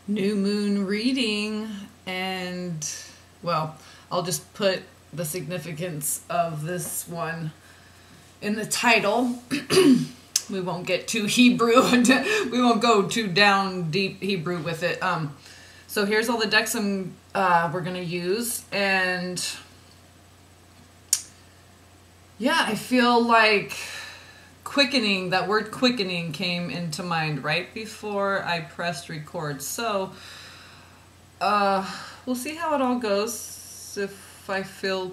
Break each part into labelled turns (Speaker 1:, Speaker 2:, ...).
Speaker 1: New moon reading, and well, I'll just put the significance of this one in the title. We won't get too Hebrew. We won't go too down deep Hebrew with it. So here's all the decks we're gonna use, and yeah, I feel like quickening, that word quickening came into mind right before I pressed record. So we'll see how it all goes. If I feel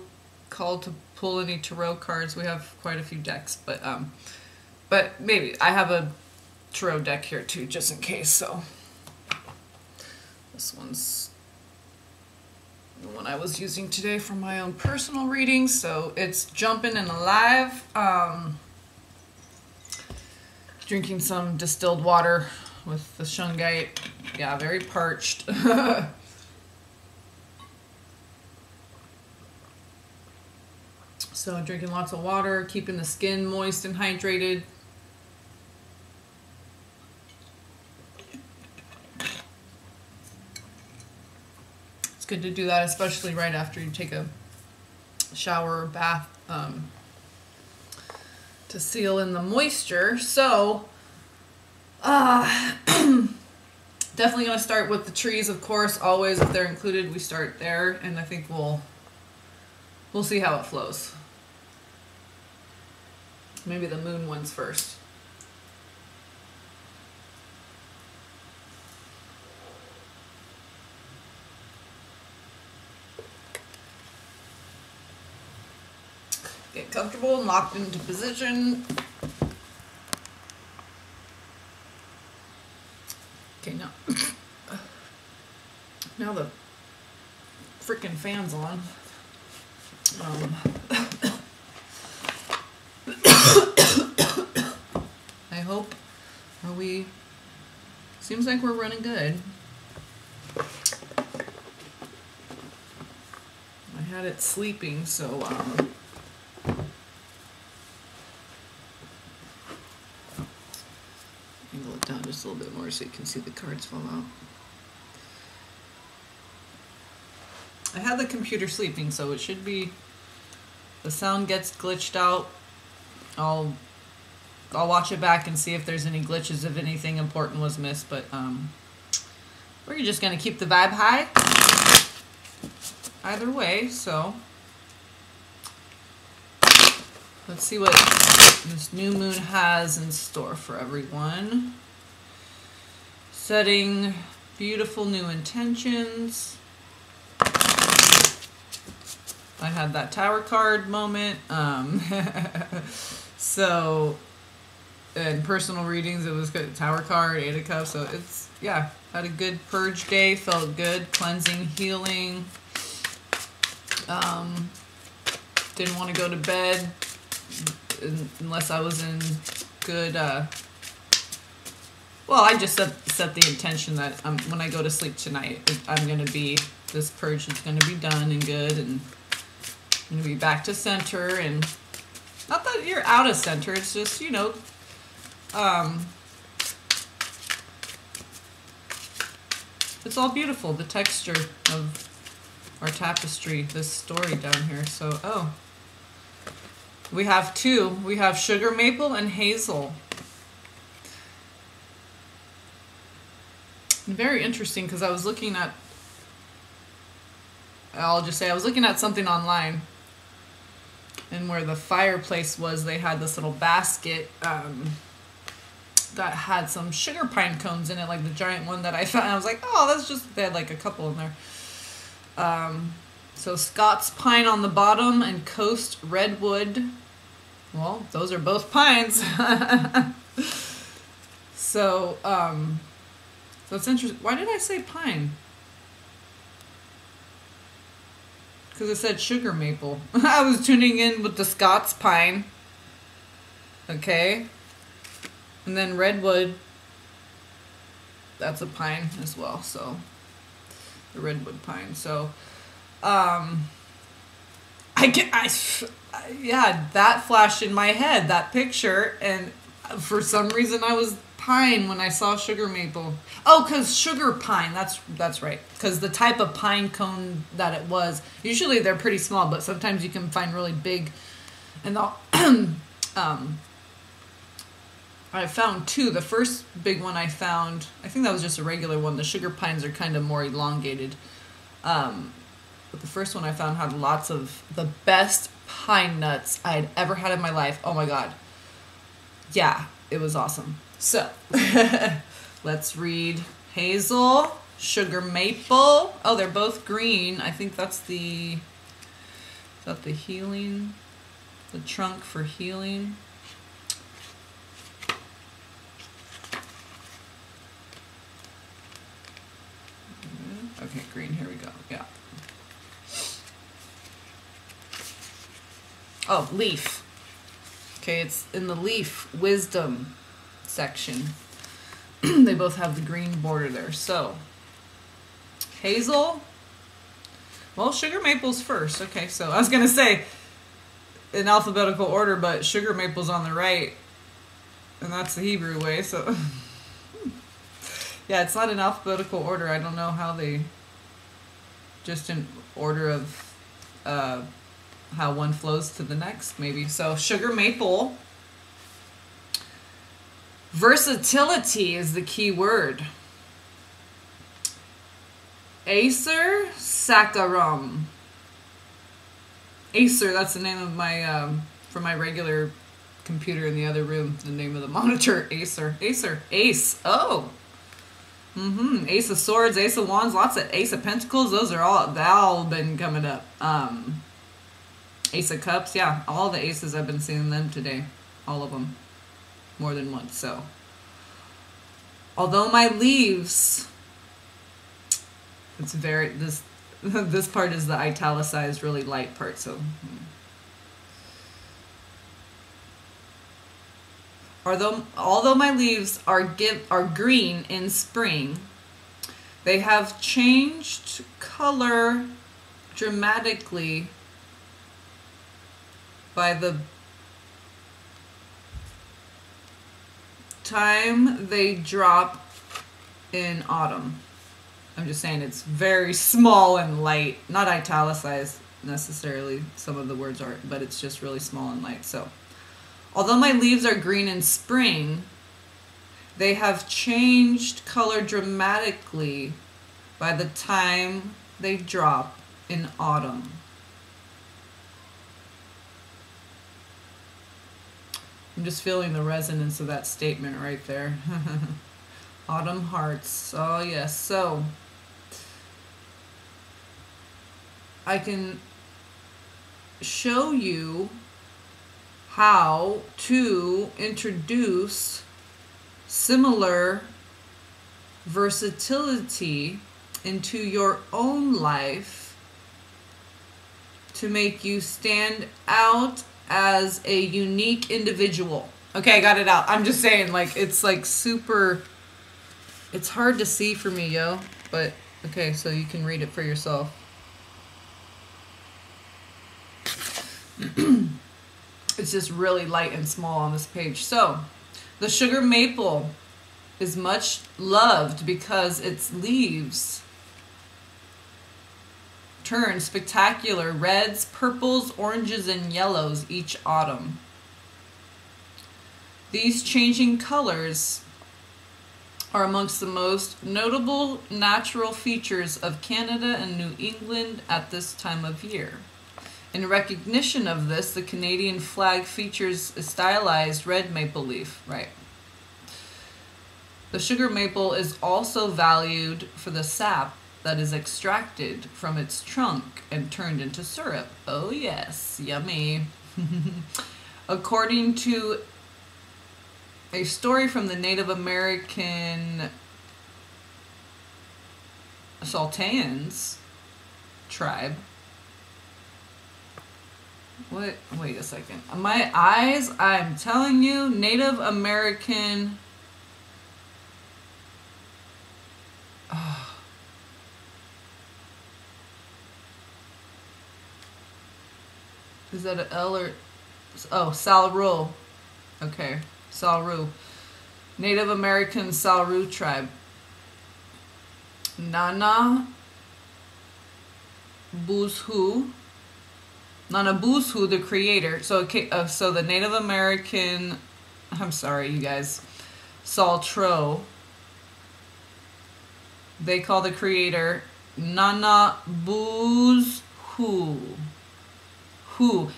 Speaker 1: called to pull any tarot cards, we have quite a few decks, but maybe I have a tarot deck here too, just in case. So this one's the one I was using today for my own personal reading. So it's jumping and alive. Drinking some distilled water with the shungite. Yeah, very parched. So drinking lots of water, keeping the skin moist and hydrated. It's good to do that, especially right after you take a shower or bath, to seal in the moisture. So definitely going to start with the trees, of course. Always, if they're included, we start there, and I think we'll see how it flows. Maybe the moon ones first. Get comfortable and locked into position. Okay, now the freaking fan's on. I hope seems like we're running good. I had it sleeping, so angle it down just a little bit more so you can see the cards fall out. I had the computer sleeping, so it should be, the sound gets glitched out. I'll watch it back and see if there's any glitches, if anything important was missed, but we're just gonna keep the vibe high either way. So let's see what this new moon has in store for everyone. Setting beautiful new intentions. I had that Tower card moment. So in personal readings, it was good. Tower card, 8 of Cups. So it's, yeah, had a good purge day. Felt good, cleansing, healing. Didn't want to go to bed unless I was in good. Well, I just set the intention that when I go to sleep tonight, I'm gonna be, this purge is gonna be done and good, and I'm gonna be back to center. And not that you're out of center, it's just, you know, it's all beautiful, the texture of our tapestry, this story down here. So, we have two. We have sugar maple and hazel. Very interesting, because I was looking at, I'll just say I was looking at something online, and where the fireplace was, they had this little basket that had some sugar pine cones in it, like the giant one that I found. I was like, oh, that's just, they had like a couple in there. So Scots pine on the bottom and coast redwood. Well, those are both pines. So it's interesting. Why did I say pine? Because it said sugar maple. I was tuning in with the Scots pine. Okay. And then redwood. That's a pine as well. So the redwood pine. So yeah, that flashed in my head, that picture, and for some reason I was pine when I saw sugar maple. Oh, because sugar pine. That's right. Because the type of pine cone that it was. Usually they're pretty small, but sometimes you can find really big. And I found two. The first big one I found, I think that was just a regular one. The sugar pines are kind of more elongated. But the first one I found had lots of the best pine nuts I had ever had in my life. Oh my God. Yeah, it was awesome. So, let's read hazel, sugar maple. Oh, they're both green. I think that's is that the healing, the trunk for healing. Okay, green, here we go, yeah. Oh, leaf. Okay, it's in the leaf wisdom section. They both have the green border there. So, hazel. Well, sugar maple's first. Okay, so I was going to say in alphabetical order, but sugar maple's on the right. And that's the Hebrew way, so... Yeah, it's not in alphabetical order. I don't know how they... Just in order of... how one flows to the next, maybe. So, sugar maple. Versatility is the key word. Acer saccharum. Acer, that's the name of my, for my regular computer in the other room, the name of the monitor, Acer. Acer. Ace. Oh. Ace of Swords, Ace of Wands, lots of Ace of Pentacles. Those are all been coming up. Ace of Cups, yeah, all the aces, I've been seeing them today. All of them. More than once, so. Although my leaves, it's very, this part is the italicized, really light part, so. Although my leaves are green in spring, they have changed color dramatically by the time they drop in autumn. I'm just saying it's very small and light, not italicized necessarily, some of the words are, but it's just really small and light. So, although my leaves are green in spring, they have changed color dramatically by the time they drop in autumn. I'm just feeling the resonance of that statement right there. Autumn hearts. Oh, yes. So, I can show you how to introduce similar versatility into your own life to make you stand out as a unique individual. Okay, I got it out. I'm just saying, like, it's like super, it's hard to see for me, yo. But, okay, so you can read it for yourself. It's just really light and small on this page. So, the sugar maple is much loved because its leaves turn spectacular reds, purples, oranges, and yellows each autumn. These changing colors are amongst the most notable natural features of Canada and New England at this time of year. In recognition of this, the Canadian flag features a stylized red maple leaf. Right. The sugar maple is also valued for the sap that is extracted from its trunk and turned into syrup. Oh yes, yummy. According to a story from the Native American Sultans tribe. What? Wait a second. My eyes, I'm telling you, Native American... Oh. Is that an L or... Oh, Salru. Okay, Salru. Native American Saru tribe. Nana Buzhu, the creator. So, so the Native American, I'm sorry, you guys, Saltro, they call the creator Nana Buzhu.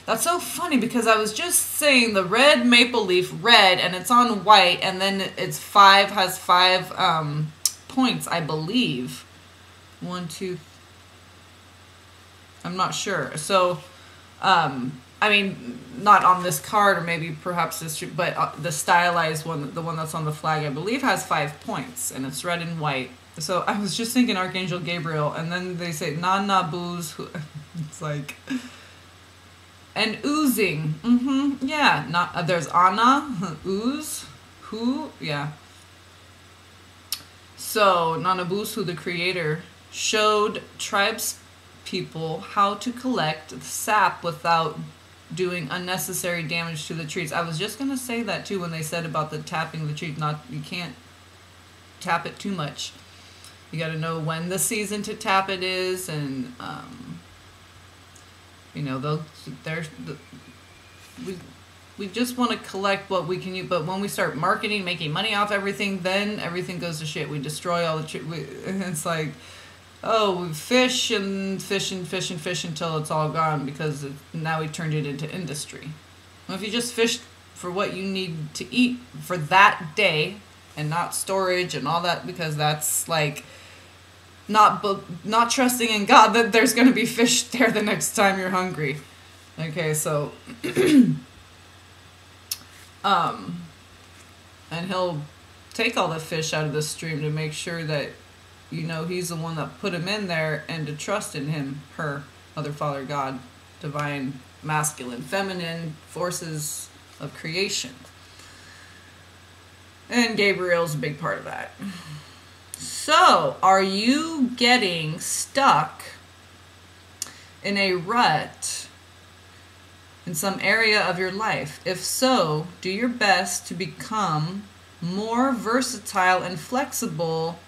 Speaker 1: That's so funny because I was just saying the red maple leaf, red, and it's on white, and then has five points, I believe. 1, 2. I'm not sure. So, I mean, not on this card, or maybe perhaps this, but the stylized one, the one that's on the flag, I believe has 5 points, and it's red and white. So I was just thinking Archangel Gabriel, and then they say Nana Buzhu. It's like. And oozing. Yeah. There's Anna, ooze, who, yeah. So Nanabusu, the creator, showed tribes people how to collect sap without doing unnecessary damage to the trees. I was just gonna say that too when they said about the tapping the trees. You can't tap it too much. You got to know when the season to tap it is, and you know, we just want to collect what we can use. But when we start marketing, making money off everything, then everything goes to shit. We destroy all the it's like, oh, we fish and fish and fish and fish until it's all gone because now we turned it into industry. Well, if you just fish for what you need to eat for that day and not storage and all that, because that's like not trusting in God that there's going to be fish there the next time you're hungry. Okay, so and he'll take all the fish out of the stream to make sure that, you know, he's the one that put him in there, and to trust in him, her, Mother, Father, God, divine, masculine, feminine forces of creation. And Gabriel's a big part of that. So, are you getting stuck in a rut in some area of your life? If so, do your best to become more versatile and flexible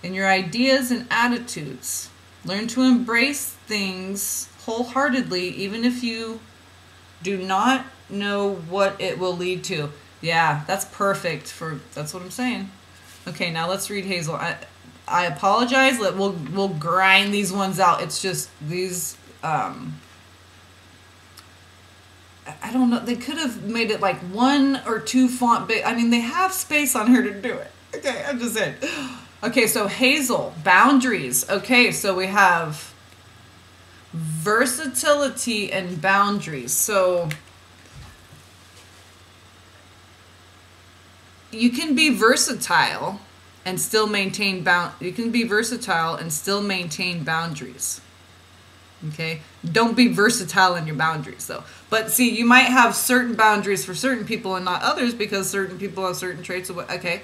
Speaker 1: in your ideas and attitudes. Learn to embrace things wholeheartedly, even if you do not know what it will lead to. Yeah, that's perfect that's what I'm saying. Okay, now let's read Hazel. I apologize. We'll grind these ones out. It's just these I don't know. They could have made it like 1 or 2 font big. I mean, they have space on here to do it. Okay, I'm just saying. Okay, so Hazel, boundaries. Okay, so we have versatility and boundaries. So you can be versatile and still maintain boundaries. Okay? Don't be versatile in your boundaries though. But see, you might have certain boundaries for certain people and not others because certain people have certain traits of what, okay?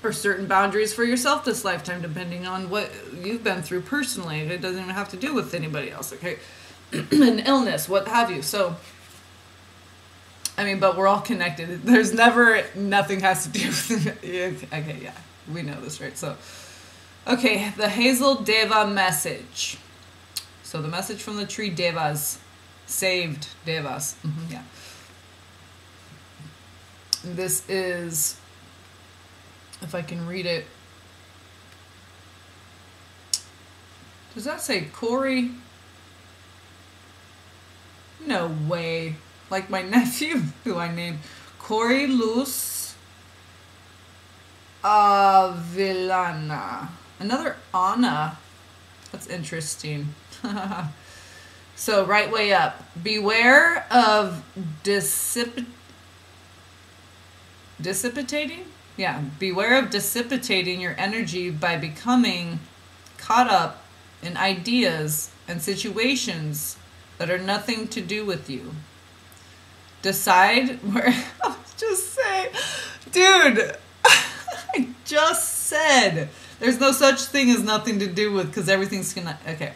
Speaker 1: Or certain boundaries for yourself this lifetime, depending on what you've been through personally. It doesn't even have to do with anybody else, okay? An illness, what have you. So, I mean, but we're all connected. There's never, nothing has to do with it. Okay, yeah, we know this, right? So, okay, the Hazel Deva message. So the message from the tree Devas, saved Devas, yeah. This is, if I can read it, does that say Corey? No way. Like my nephew, who I named Corey Luz Avillana. Another Anna. That's interesting. So, right way up. Beware of dissipating? Yeah. Beware of dissipating your energy by becoming caught up in ideas and situations that are nothing to do with you. Decide where, I'll just say, dude, I just said, there's no such thing as nothing to do with, because everything's gonna, okay,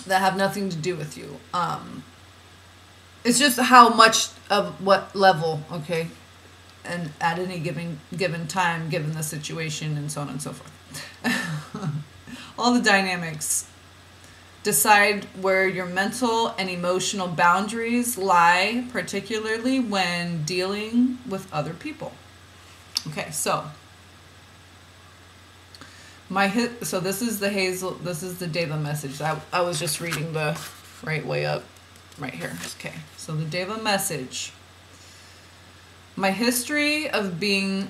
Speaker 1: that have nothing to do with you. It's just how much of what level, okay? And at any given time, given the situation, and so on and so forth. All the dynamics. Decide where your mental and emotional boundaries lie, particularly when dealing with other people. Okay, so so this is the Hazel, this is the Deva message. I was just reading the right way up right here. Okay, so the Deva message. My history of being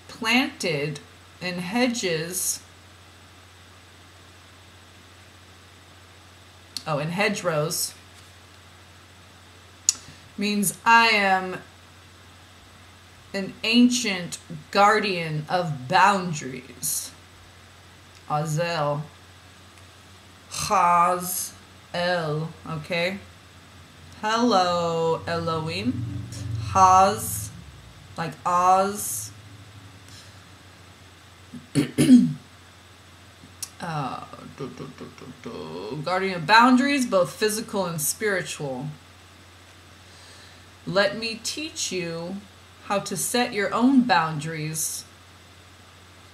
Speaker 1: planted in hedges, in hedgerows, means I am an ancient guardian of boundaries. Azel. Chaz El. Okay? Hello, Elohim. Haz. Like Oz. Guardian of boundaries, both physical and spiritual. Let me teach you how to set your own boundaries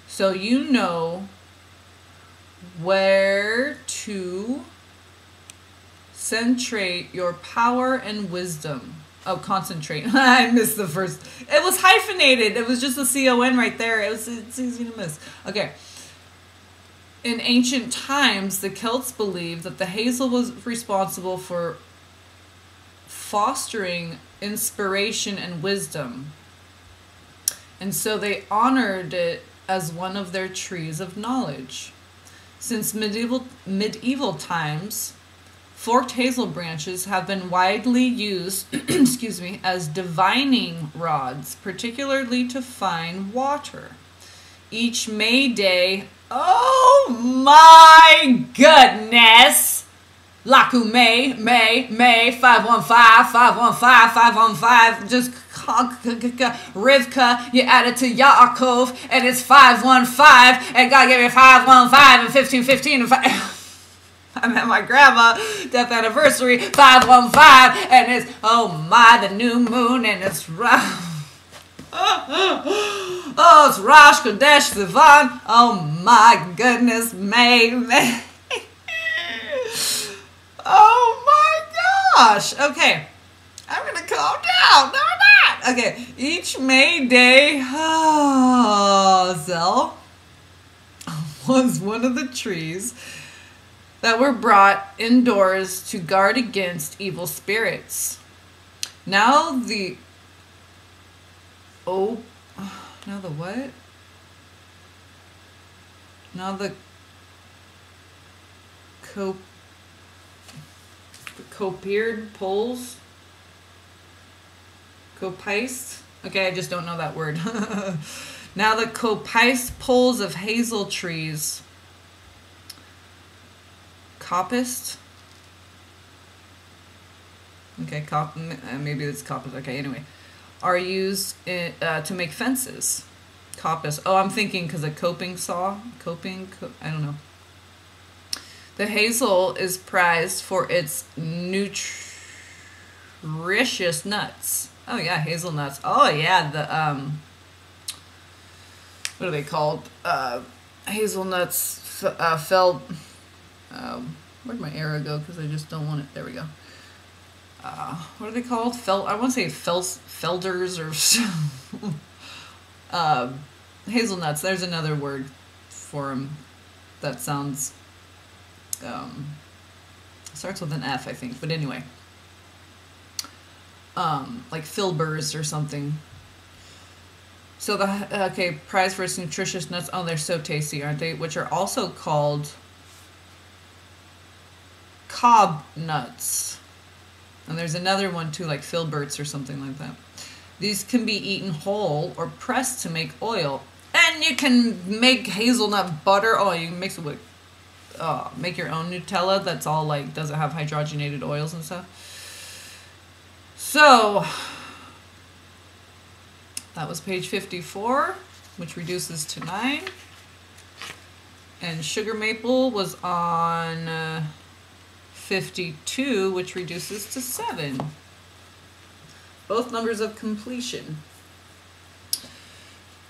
Speaker 1: so you know where to centrate your power and wisdom. Oh, concentrate. I missed the first. It was hyphenated. It was just a C-O-N right there. It's easy to miss. Okay. In ancient times, the Celts believed that the hazel was responsible for fostering inspiration and wisdom. And so they honored it as one of their trees of knowledge. Since medieval times, forked hazel branches have been widely used excuse me, as divining rods, particularly to find water. Each May Day, oh my goodness! Laku May, 515, 515, just Rivka, you add it to Yaakov, and it's 515, and God gave me 515 and 1515 and 5. I met my grandma, death anniversary, 515, and it's, oh my, the new moon, and it's oh, it's Rosh Chodesh Sivan. Oh my goodness, May. Oh my gosh. Okay. I'm going to calm down. No, I'm not. Okay. Each May Day, Zell was one of the trees that were brought indoors to guard against evil spirits. Now the what? Now the copiered poles. Copiced? Okay, I just don't know that word. Now the copiced poles of hazel trees. Coppiced? Okay, maybe it's coppiced. Okay, anyway. Are used to make fences. Coppice. Oh, I'm thinking because a coping saw. I don't know. The hazel is prized for its nutritious nuts. Oh yeah, hazelnuts. Oh yeah, the what are they called? Hazelnuts. Where'd my arrow go? Because I just don't want it. There we go. What are they called? I want to say felders or hazelnuts. There's another word for them that sounds starts with an F, I think. But anyway, like filbers or something. So prize for its nutritious nuts. Oh, they're so tasty, aren't they? Which are also called cob nuts. And there's another one too, like filberts or something like that. These can be eaten whole or pressed to make oil. And you can make hazelnut butter. Oh, you can mix it with, make your own Nutella that's all like, doesn't have hydrogenated oils and stuff. So, that was page 54, which reduces to 9. And sugar maple was on 52, which reduces to 7. Both numbers of completion.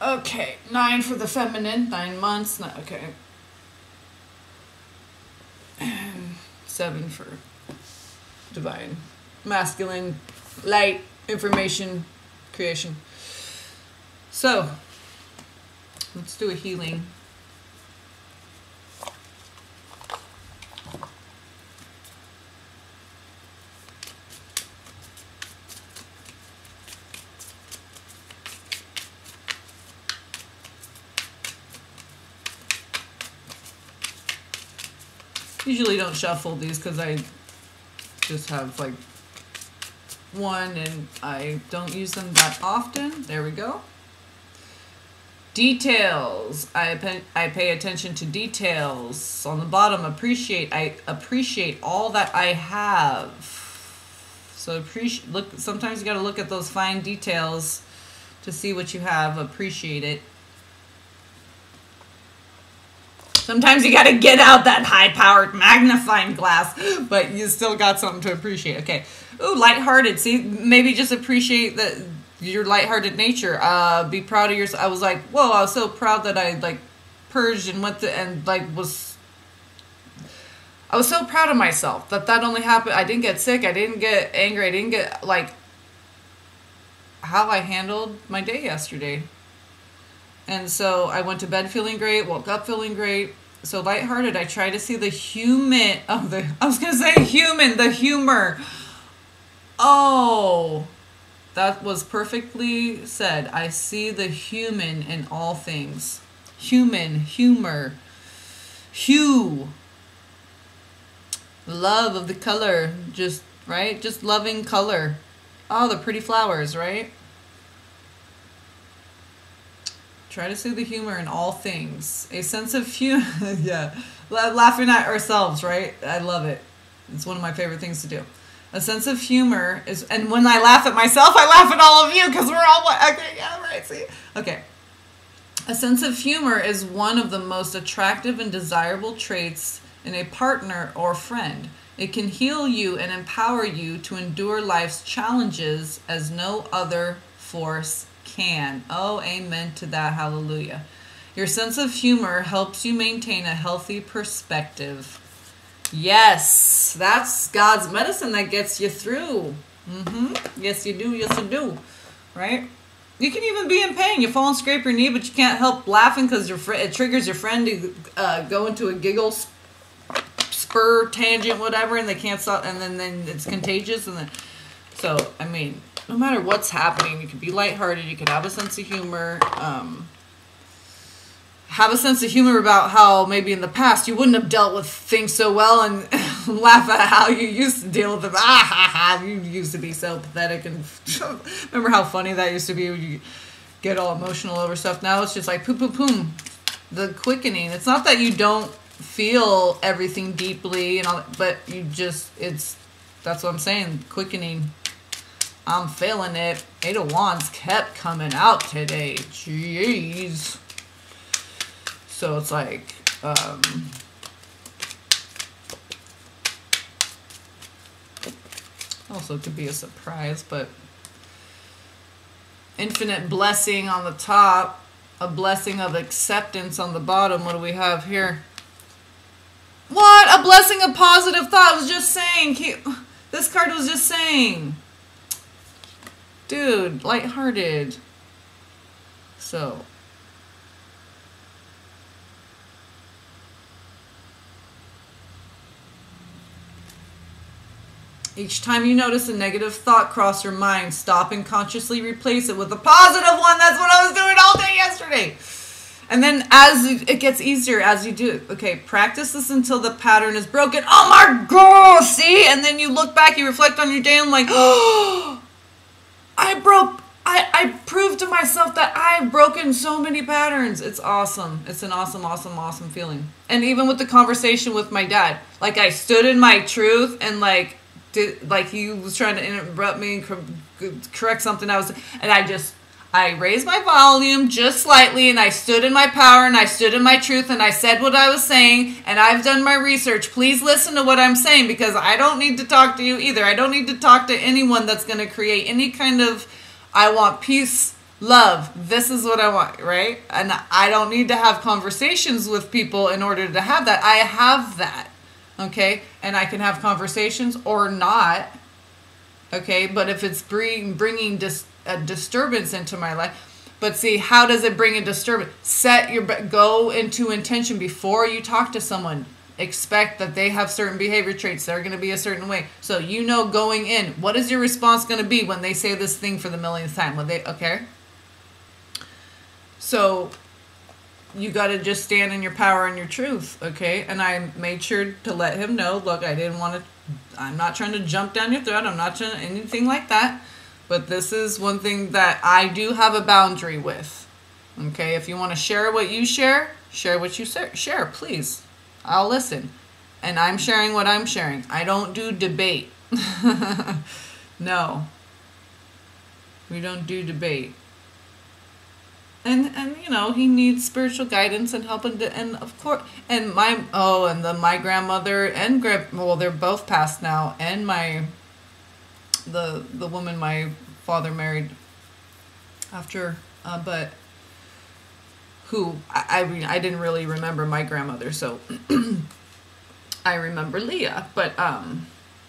Speaker 1: Okay, 9 for the feminine, 9 months. Okay. And 7 for divine. Masculine, light, information, creation. So, let's do a healing. Usually don't shuffle these because I just have like one and I don't use them that often. There we go. Details. I pay attention to details. On the bottom, appreciate. I appreciate all that I have. So look. Sometimes you got to look at those fine details to see what you have. Appreciate it. Sometimes you got to get out that high-powered magnifying glass, but you still got something to appreciate. Okay. Ooh, lighthearted. See, maybe just appreciate your lighthearted nature. Be proud of yourself. I was like, whoa, I was so proud that I like purged and I was so proud of myself that only happened. I didn't get sick. I didn't get angry. I didn't get like how I handled my day yesterday. And so I went to bed feeling great, woke up feeling great. So lighthearted, I try to see the human of the, I was going to say human, the humor. Oh, that was perfectly said. I see the human in all things. Human, humor, hue. Love of the color, just, right? Just loving color. Oh, the pretty flowers, right? Try to see the humor in all things. A sense of humor. Yeah. Laughing at ourselves, right? I love it. It's one of my favorite things to do. A sense of humor is, and when I laugh at myself, I laugh at all of you because we're all, okay, yeah, right, see? Okay. A sense of humor is one of the most attractive and desirable traits in a partner or friend. It can heal you and empower you to endure life's challenges as no other force can. Oh, amen to that. Hallelujah. Your sense of humor helps you maintain a healthy perspective. Yes, that's God's medicine that gets you through. Yes, you do. Yes, you do. Right? You can even be in pain. You fall and scrape your knee, but you can't help laughing because it triggers your friend to go into a giggle spur tangent, whatever, and they can't stop, and then it's contagious. And then, so, I mean, no matter what's happening, you can be lighthearted, you can have a sense of humor, have a sense of humor about how maybe in the past you wouldn't have dealt with things so well, and laugh at how you used to deal with them. You used to be so pathetic, and remember how funny that used to be when you get all emotional over stuff. Now it's just like poom. The quickening. It's not that you don't feel everything deeply and all, but you just, that's what I'm saying, quickening. I'm feeling it. 8 of Wands kept coming out today. Jeez. So it's like, also could be a surprise, but infinite blessing on the top, a blessing of acceptance on the bottom. What do we have here? What? A blessing of positive thought. I was just saying. This card was just saying. Dude, lighthearted. So. Each time you notice a negative thought cross your mind, stop and consciously replace it with a positive one. That's what I was doing all day yesterday. And then as it gets easier as you do it. Okay, practice this until the pattern is broken. Oh my God, see? And then you look back, you reflect on your day, and like, oh, I proved to myself that I've broken so many patterns. It's awesome. It's an awesome, awesome, awesome feeling. And even with the conversation with my dad, like I stood in my truth and like he was trying to interrupt me and correct something I I raised my volume just slightly, and I stood in my power, and I stood in my truth, and I said what I was saying, and I've done my research. Please listen to what I'm saying, because I don't need to talk to you either. I don't need to talk to anyone that's going to create any kind of, I want peace, love. This is what I want, right? And I don't need to have conversations with people in order to have that. I have that, okay? And I can have conversations or not, okay? But if it's bringing a disturbance into my life. But see, how does it bring a disturbance? Go into intention before you talk to someone. Expect that they have certain behavior traits. They're going to be a certain way. So you know going in, what is your response going to be when they say this thing for the millionth time? Okay? So you got to just stand in your power and your truth, okay? And I made sure to let him know, look, I'm not trying to jump down your throat. I'm not trying anything like that. But this is one thing that I do have a boundary with. Okay, if you want to share what you share what you share, please. I'll listen. And I'm sharing what I'm sharing. I don't do debate. No. We don't do debate. And you know, he needs spiritual guidance and help, and of course, and my grandmother and they're both passed now, and the woman my father married after, but who I mean, I didn't really remember my grandmother, so I remember Leah, but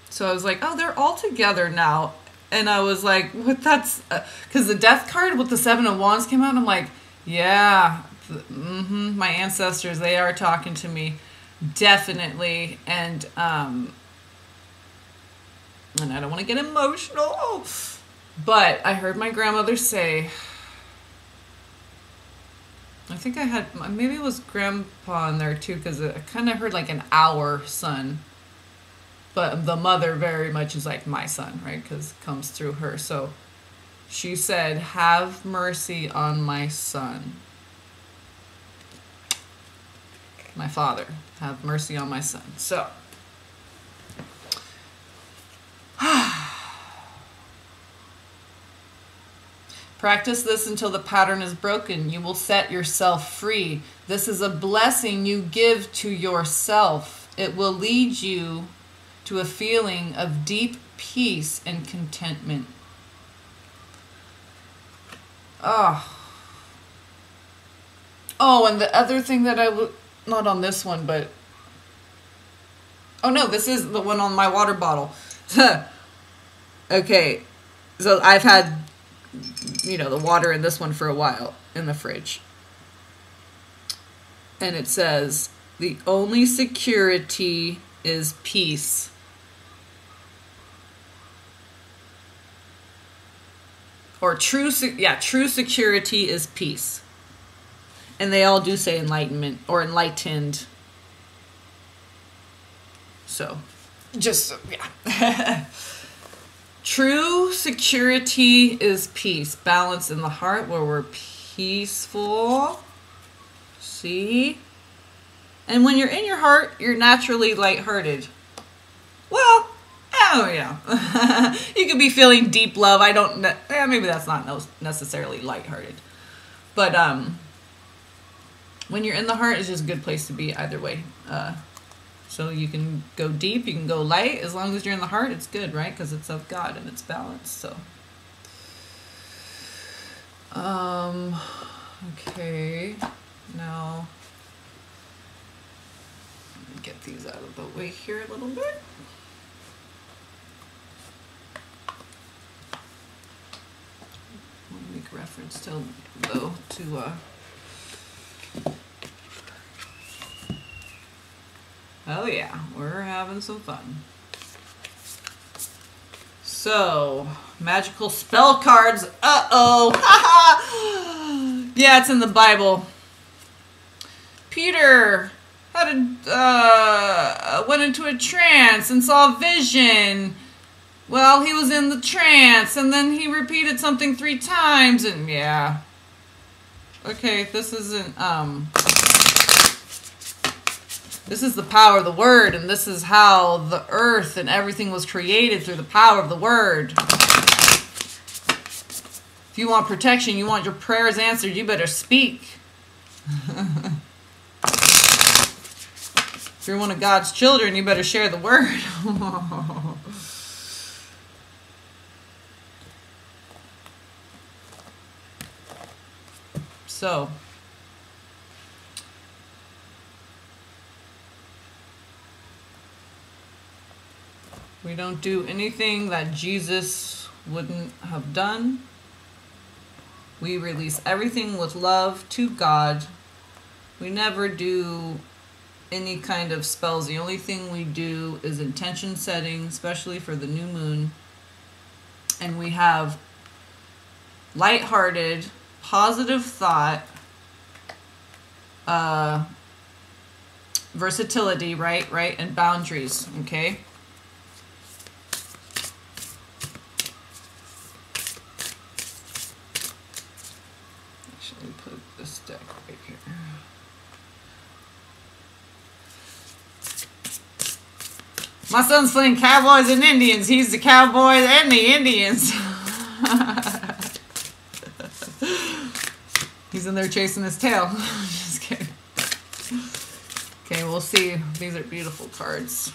Speaker 1: so I was like, oh, they're all together now, and I was like, what? That's because the death card with the 7 of Wands came out, and I'm like, yeah, my ancestors, they are talking to me, definitely, and I don't want to get emotional, but I heard my grandmother say, I think I had, maybe it was grandpa in there too, because I kind of heard like an our son, but the mother very much is like my son, right, because it comes through her. So she said, have mercy on my son. My father, have mercy on my son. So practice this until the pattern is broken. You will set yourself free. This is a blessing you give to yourself. It will lead you to a feeling of deep peace and contentment. Oh, and the other thing that not on this one, but, oh no, this is the one on my water bottle. Okay, so I've had, you know, the water in this one for a while in the fridge. And it says, the only security is peace. Or true security is peace. And they all do say enlightenment or enlightened. So, just, yeah. True security is peace. Balance in the heart where we're peaceful. See? And when you're in your heart, you're naturally lighthearted. Well, oh yeah. You could be feeling deep love. Maybe that's not necessarily lighthearted. But when you're in the heart, it's just a good place to be either way. So you can go deep, you can go light. As long as you're in the heart, it's good, right? Because it's of God and it's balanced. So, okay. Now, let me get these out of the way here a little bit. I want to make reference to oh yeah, we're having some fun. So, magical spell cards. Uh-oh. Yeah, it's in the Bible. Peter went into a trance and saw a vision. Well, he was in the trance, and then he repeated something 3 times, and yeah. Okay, this isn't, this is the power of the word, and this is how the earth and everything was created through the power of the word. If you want protection, you want your prayers answered, you better speak. If you're one of God's children, you better share the word. So, we don't do anything that Jesus wouldn't have done. We release everything with love to God. We never do any kind of spells. The only thing we do is intention setting, especially for the new moon. And we have lighthearted, positive thought, versatility, right, and boundaries, okay? Actually, put this deck right here. My son's playing cowboys and Indians. He's the cowboys and the Indians. He's in there chasing his tail. Just kidding. Okay, we'll see. These are beautiful cards.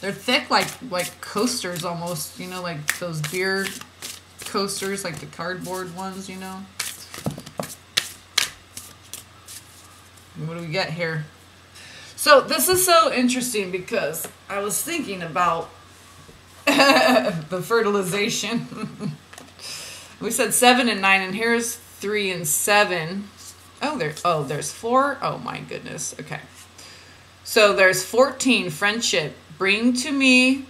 Speaker 1: They're thick like coasters almost. You know, like those beer coasters, like the cardboard ones, you know. What do we get here? So this is so interesting because I was thinking about the fertilization. We said 7 and 9, and here's 3 and 7. There's 4. Oh my goodness. Okay. So there's 14, friendship. Bring to me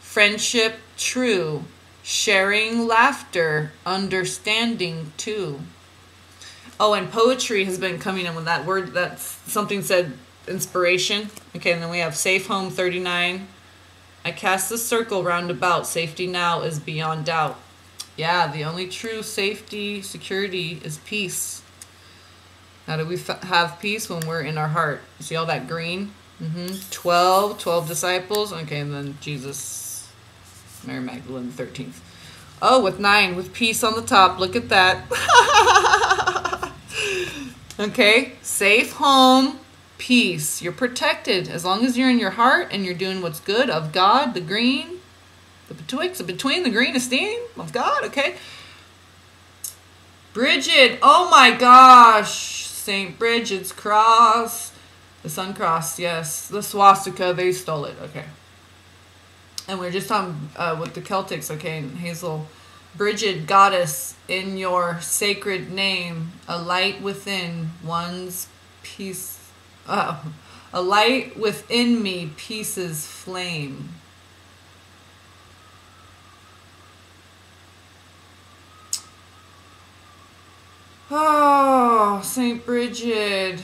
Speaker 1: friendship true. Sharing laughter, understanding too. Oh, and poetry has been coming in with that word. That's something said inspiration. Okay, and then we have safe home 39. I cast the circle round about. Safety now is beyond doubt. Yeah, the only true safety, security is peace. How do we have peace? When we're in our heart. See all that green? 12 disciples. Okay, and then Jesus, Mary Magdalene, the 13th. Oh, with 9, with peace on the top. Look at that. Okay, safe home, peace. You're protected as long as you're in your heart and you're doing what's good of God, the green, between the green esteem of God. Okay. Bridget, oh my gosh, St. Bridget's cross, the sun cross, yes, the swastika, they stole it. Okay. And we're just on with the Celtics. Okay, and Hazel, Bridget, goddess, in your sacred name, a light within one's peace. A light within me, peace's flame. Oh, St. Bridget.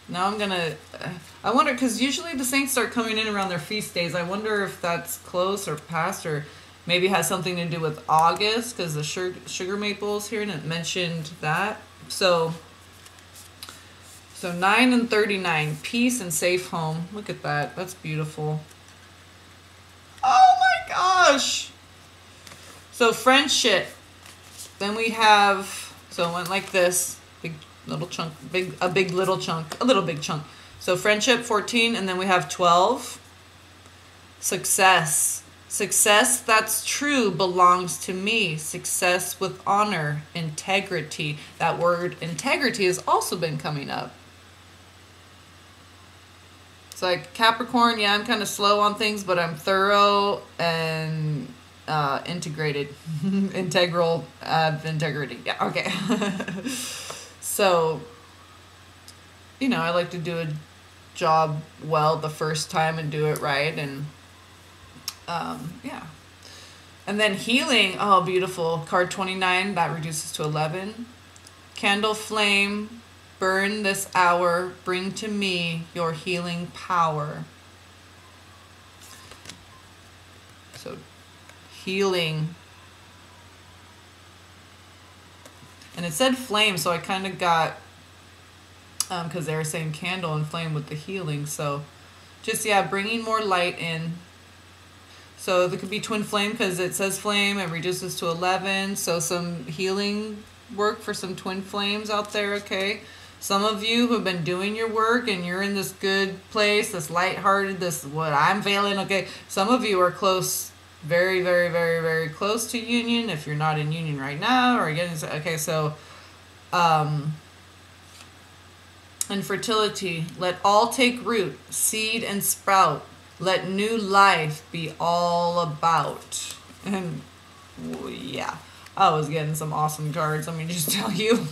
Speaker 1: Now I'm gonna, I wonder, because usually the saints start coming in around their feast days. I wonder if that's close or past, or maybe has something to do with August, because the sugar maples here, and it mentioned that. So 9 and 39, peace and safe home. Look at that. That's beautiful. Oh my gosh. So friendship. Then we have, so it went like this. Big little chunk, a big little chunk, a little big chunk. So friendship, 14, and then we have 12. Success. Success that's true belongs to me. Success with honor, integrity. That word integrity has also been coming up. It's like Capricorn, yeah, I'm kind of slow on things, but I'm thorough and integrated. Integral integrity. Yeah, okay. So, you know, I like to do a job well the first time and do it right, and yeah. And then healing, oh, beautiful. Card 29, that reduces to 11. Candle flame, burn this hour, bring to me your healing power. So, healing. And it said flame, so I kind of got, because they were saying candle and flame with the healing. So, just, yeah, bringing more light in. So there could be twin flame because it says flame. It reduces to 11. So some healing work for some twin flames out there, okay? Some of you who have been doing your work and you're in this good place, this lighthearted, this what I'm feeling, okay? Some of you are close, very, very, very, very close to union. If you're not in union right now or getting, okay, so, infertility, let all take root, seed and sprout. Let new life be all about. And yeah, I was getting some awesome cards. Let me just tell you.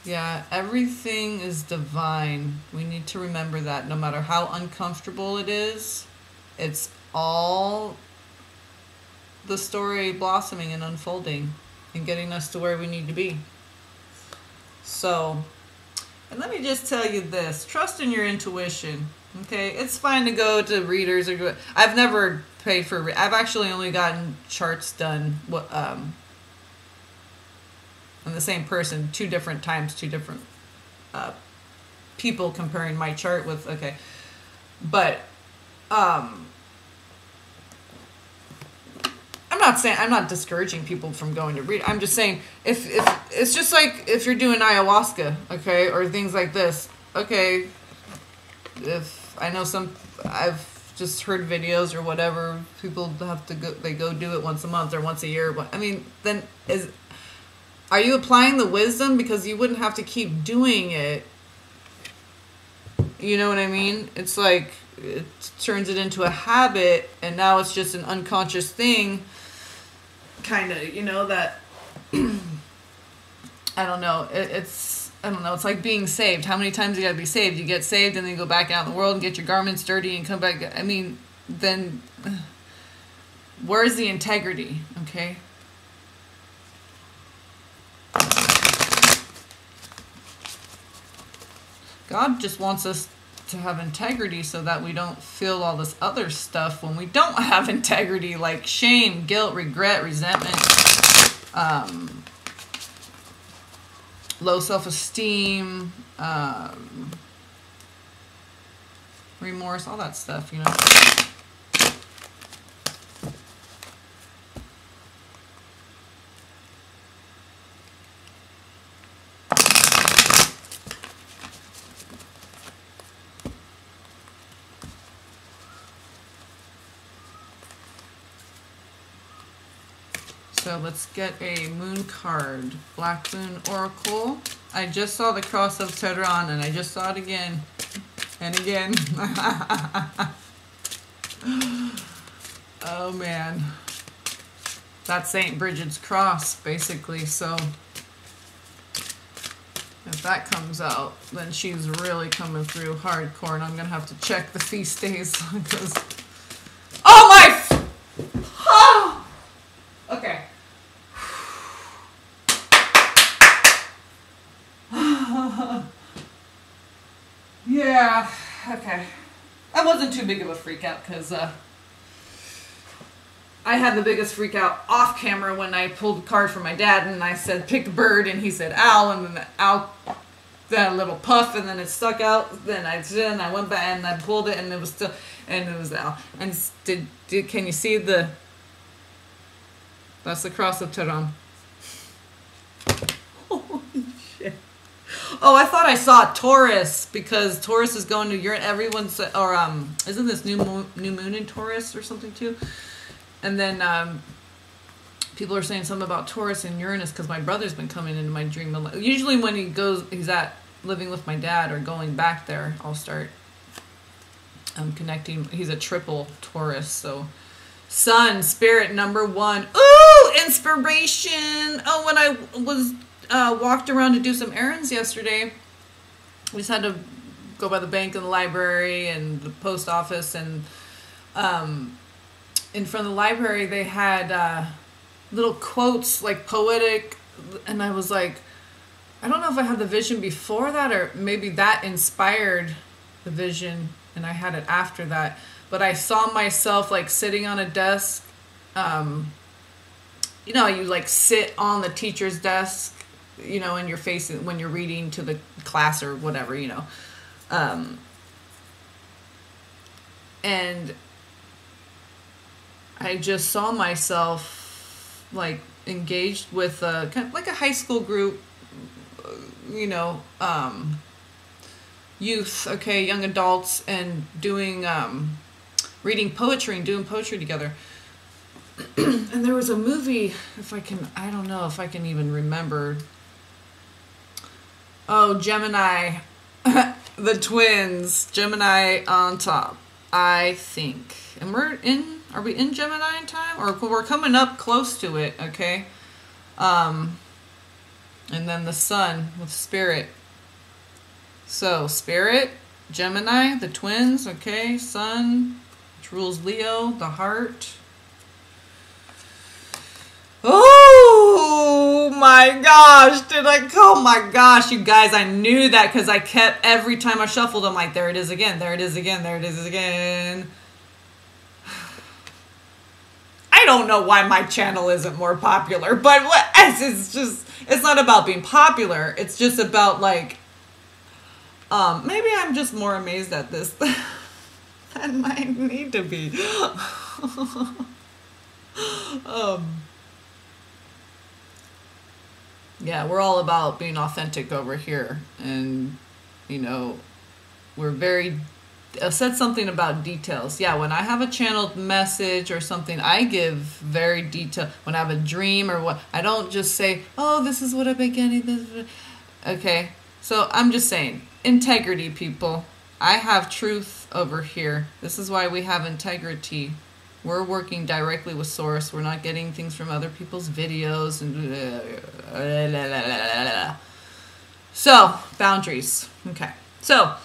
Speaker 1: Yeah, everything is divine. We need to remember that no matter how uncomfortable it is, it's all the story blossoming and unfolding and getting us to where we need to be. So, and let me just tell you this, trust in your intuition, okay? It's fine to go to readers or go, I've never paid for, I've actually only gotten charts done, on the same person, 2 different times, 2 different people comparing my chart with, okay. But, I'm not discouraging people from going to read. I'm just saying if it's just like if you're doing ayahuasca, okay, or things like this, okay. If I know I've just heard videos or whatever, people have to go. They go do it once a month or once a year. I mean, then are you applying the wisdom because you wouldn't have to keep doing it? You know what I mean? It's like it turns it into a habit, and now it's just an unconscious thing. Kind of, you know, that I don't know, it's like being saved. How many times you gotta be saved? You get saved and then you go back out in the world and get your garments dirty and come back. I mean, then where's the integrity? Okay, God just wants us to have integrity so that we don't feel all this other stuff when we don't have integrity, like shame, guilt, regret, resentment, low self-esteem, remorse, all that stuff, you know. So let's get a moon card. Black Moon Oracle. I just saw the cross of Tehran and I just saw it again and again. Oh man. That's St. Bridget's cross basically. So if that comes out, then she's really coming through hardcore, and I'm going to have to check the feast days because... Oh my... Oh! Okay. Yeah, okay. That wasn't too big of a freak out because I had the biggest freak out off camera when I pulled a card for my dad and I said pick a bird and he said owl, and then the owl then a little puff and then it stuck out. Then I went back and I pulled it and it was still, and it was the owl. And can you see the, that's the cross of Tehran. Holy shit. Oh, I thought I saw Taurus because Taurus is going to Uranus. Everyone's, or isn't this new moon in Taurus or something too? And then people are saying something about Taurus and Uranus because my brother's been coming into my dream. Usually when he's at living with my dad or going back there, I'll start connecting. He's a triple Taurus, so Sun, spirit number 1. Ooh, inspiration. Oh, when I was walked around to do some errands yesterday, we just had to go by the bank and the library and the post office, and in front of the library they had little quotes, like poetic, and I was like, I don't know if I had the vision before that or maybe that inspired the vision and I had it after that, but I saw myself like sitting on a desk. You know, you like sit on the teacher's desk, you know, and you're facing when you're reading to the class or whatever, you know. And I just saw myself like engaged with a kind of like a high school group, you know, youth, okay, young adults, and doing reading poetry and doing poetry together. And there was a movie, I don't know if I can even remember. Oh, Gemini, the twins, Gemini on top, I think. And are we in Gemini in time? Or we're coming up close to it, okay? And then the sun with Spirit. So, Spirit, Gemini, the twins, okay? Sun, which rules Leo, the heart. Oh my gosh, oh my gosh, you guys, I knew that because I kept, every time I shuffled, I'm like, there it is again, there it is again, there it is again. I don't know why my channel isn't more popular, but it's not about being popular. It's just about like, maybe I'm just more amazed at this than I need to be. Yeah, we're all about being authentic over here. And, you know, I've said something about details. Yeah, when I have a channeled message or something, I give very detailed. When I have a dream or what, I don't just say, oh, this is what I've been getting. Okay, so I'm just saying, integrity, people. I have truth over here. This is why we have integrity. We're working directly with source. We're not getting things from other people's videos. So, boundaries. Okay. So,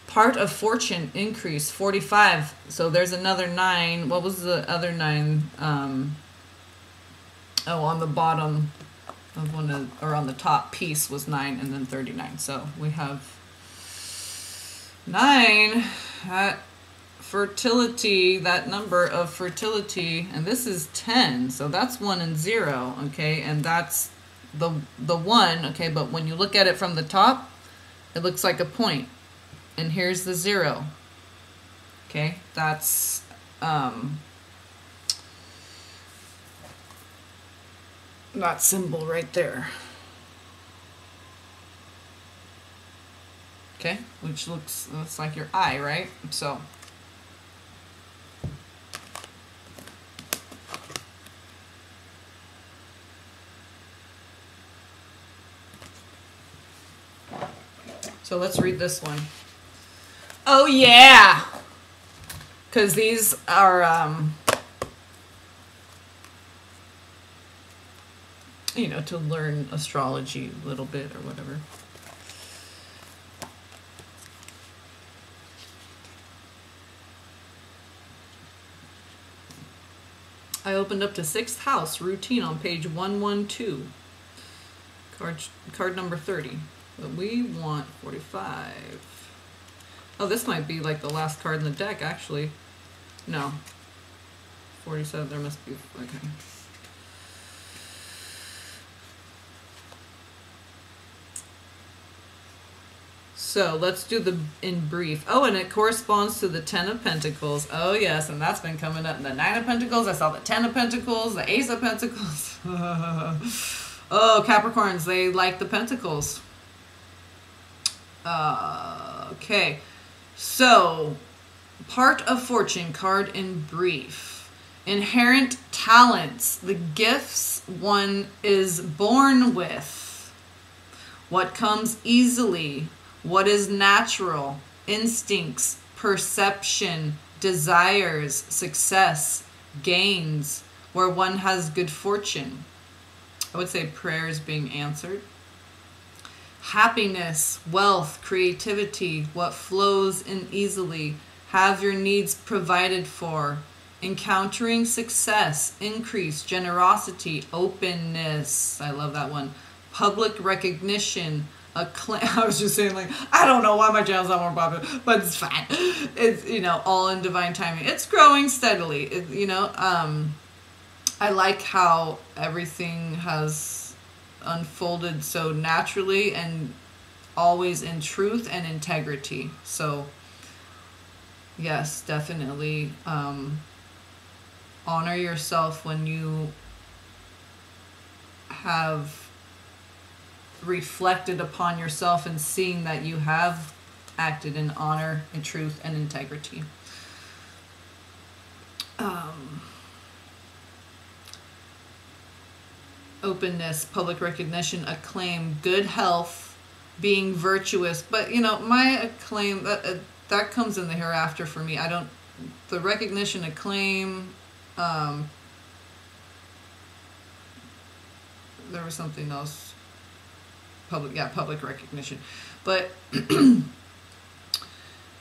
Speaker 1: part of fortune increase, 45. So, there's another 9. What was the other 9? On the bottom of or on the top piece was 9 and then 39. So, we have 9 at fertility, that number of fertility, and this is 10, so that's 1 and 0, okay, and that's the 1, okay, but when you look at it from the top, it looks like a point, and here's the 0, okay, that's that symbol right there, okay, which looks like your eye, right? So let's read this one. Oh yeah! Because these are, you know, to learn astrology a little bit or whatever. I opened up to 6th house, routine on page 112. Card number 30. But we want 45. Oh, this might be like the last card in the deck, actually. No. 47, there must be, okay. So let's do the in brief. Oh, and it corresponds to the 10 of Pentacles. Oh, yes, and that's been coming up in the 9 of Pentacles. I saw the 10 of Pentacles, the Ace of Pentacles. Oh, Capricorns, they like the Pentacles. Okay, so part of fortune, card in brief. Inherent talents, the gifts one is born with. What comes easily, what is natural, instincts, perception, desires, success, gains, where one has good fortune. I would say prayers being answered. Happiness, wealth, creativity, what flows in easily, have your needs provided for, encountering success, increase, generosity, openness, I love that one, public recognition, I was just saying, like, I don't know why my channel's not more popular, but it's fine. It's, you know, all in divine timing. It's growing steadily, you know. I like how everything has unfolded so naturally and always in truth and integrity. So Yes, definitely. Honor yourself when you have reflected upon yourself and seeing that you have acted in honor and truth and integrity. Openness, public recognition, acclaim, good health, being virtuous. But, you know, my acclaim, that comes in the hereafter for me. I don't, the recognition, acclaim, there was something else. Public recognition. But,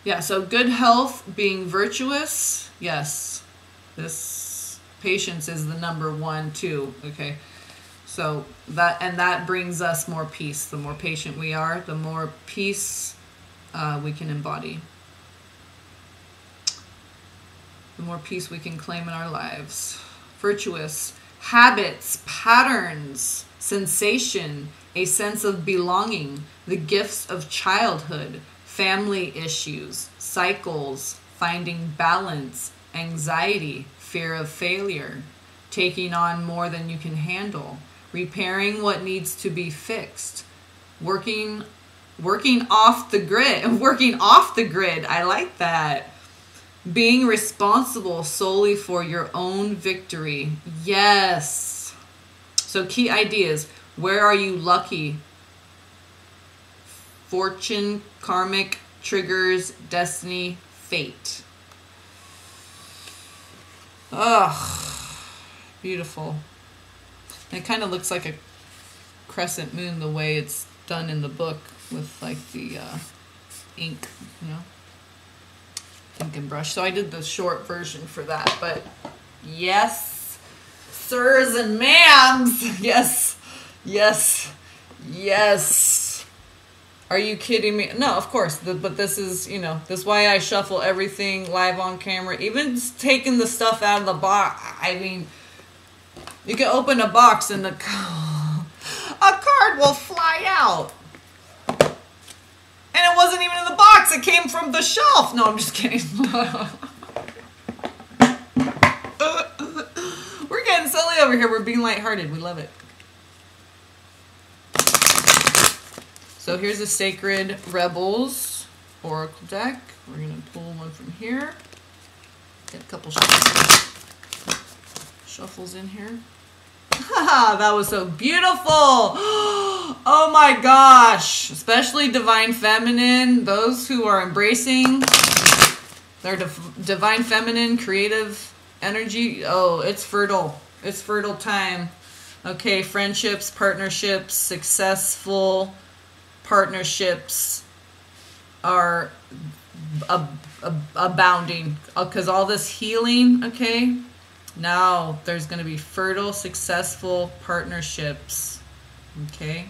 Speaker 1: yeah, so good health, being virtuous, yes. This patience is the number one, too, okay? So that brings us more peace. The more patient we are, the more peace we can embody. The more peace we can claim in our lives. Virtuous, habits, patterns, sensation, a sense of belonging, the gifts of childhood, family issues, cycles, finding balance, anxiety, fear of failure, taking on more than you can handle, repairing what needs to be fixed, working off the grid. I like that. Being responsible solely for your own victory. Yes. So key ideas. Where are you lucky? Fortune, karmic, triggers, destiny, fate. Ugh. Beautiful. And it kind of looks like a crescent moon the way it's done in the book with like the ink, you know, ink and brush. So I did the short version for that, but yes, sirs and ma'ams, yes, yes, yes. Are you kidding me? No, of course, but this is, you know, this is why I shuffle everything live on camera, even taking the stuff out of the box. I mean, you can open a box and a card will fly out. And it wasn't even in the box. It came from the shelf. No, I'm just kidding. We're getting silly over here. We're being lighthearted. We love it. So here's the Sacred Rebels Oracle deck. We're going to pull one from here. Get a couple shuffles in here. That was so beautiful. Oh my gosh. Especially Divine Feminine. Those who are embracing their Divine Feminine creative energy. Oh, it's fertile. It's fertile time. Okay, friendships, partnerships, successful partnerships are abounding. Because all this healing, okay, now there's going to be fertile, successful partnerships. Okay.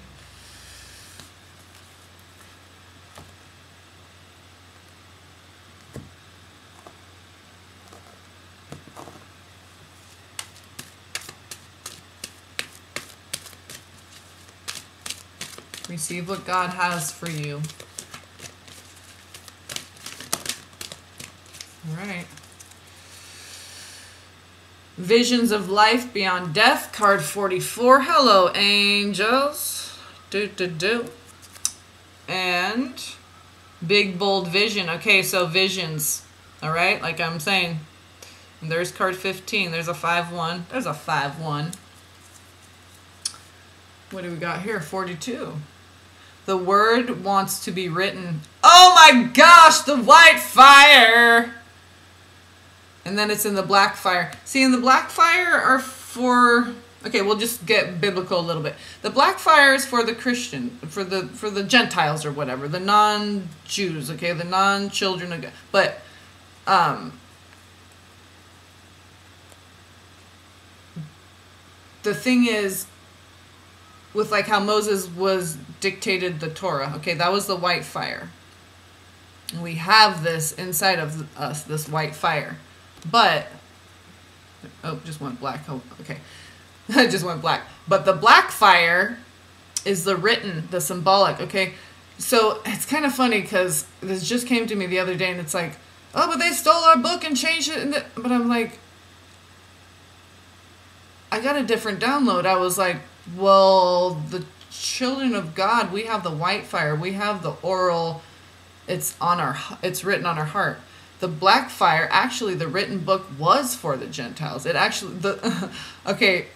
Speaker 1: Receive what God has for you. All right. Visions of Life Beyond Death, card 44. Hello, angels. And Big Bold Vision. Okay, so visions. All right, like I'm saying. And there's card 15. There's a 5-1. There's a 5-1. What do we got here? 42. The word wants to be written. Oh my gosh, the white fire. And then it's in the black fire. See, in the black fire are for, okay, we'll just get biblical a little bit. The black fire is for the Christian, for the Gentiles or whatever, the non-Jews, okay, the non-children of God. But the thing is, with like how Moses was dictated the Torah, okay, that was the white fire. And we have this inside of us, this white fire. But, oh, just went black. Oh, okay. I just went black. But the black fire is the written, the symbolic, okay? So it's kind of funny because this just came to me the other day and it's like, oh, but they stole our book and changed it. But I'm like, I got a different download. I was like, well, the children of God, we have the white fire. We have the oral. It's written on our heart. The black fire, actually, the written book was for the Gentiles. It actually, okay,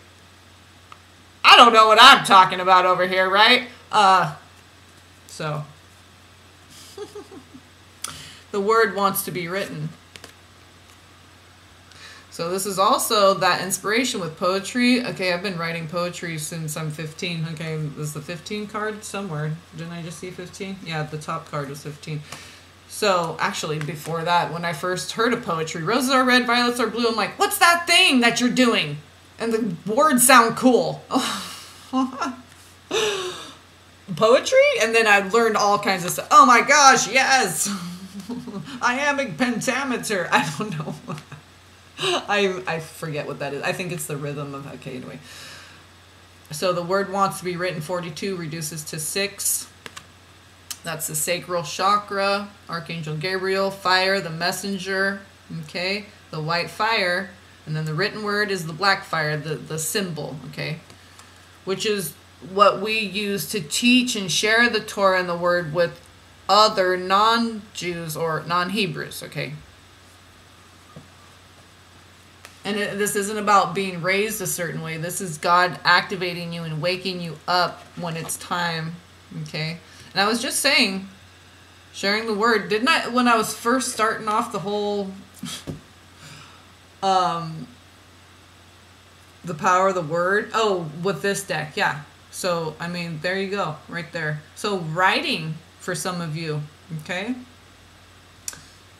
Speaker 1: I don't know what I'm talking about over here, right? So, the word wants to be written. So this is also that inspiration with poetry. Okay, I've been writing poetry since I'm 15. Okay, was the 15 card somewhere? Didn't I just see 15? Yeah, the top card was 15. So actually before that, when I first heard of poetry, roses are red, violets are blue, I'm like, what's that thing that you're doing? And the words sound cool. Poetry? And then I learned all kinds of stuff. Oh my gosh, yes! Iambic pentameter. I don't know. I forget what that is. I think it's the rhythm of, okay, anyway. So the word wants to be written. 42 reduces to 6. That's the sacral chakra, Archangel Gabriel, fire, the messenger, okay, the white fire, and then the written word is the black fire, the symbol, okay, which is what we use to teach and share the Torah and the word with other non-Jews or non-Hebrews, okay. And this isn't about being raised a certain way. This is God activating you and waking you up when it's time, okay. And I was just saying, sharing the word, didn't I, when I was first starting off the whole, the power of the word, oh, with this deck, yeah. So, I mean, there you go, right there. So, writing for some of you, okay?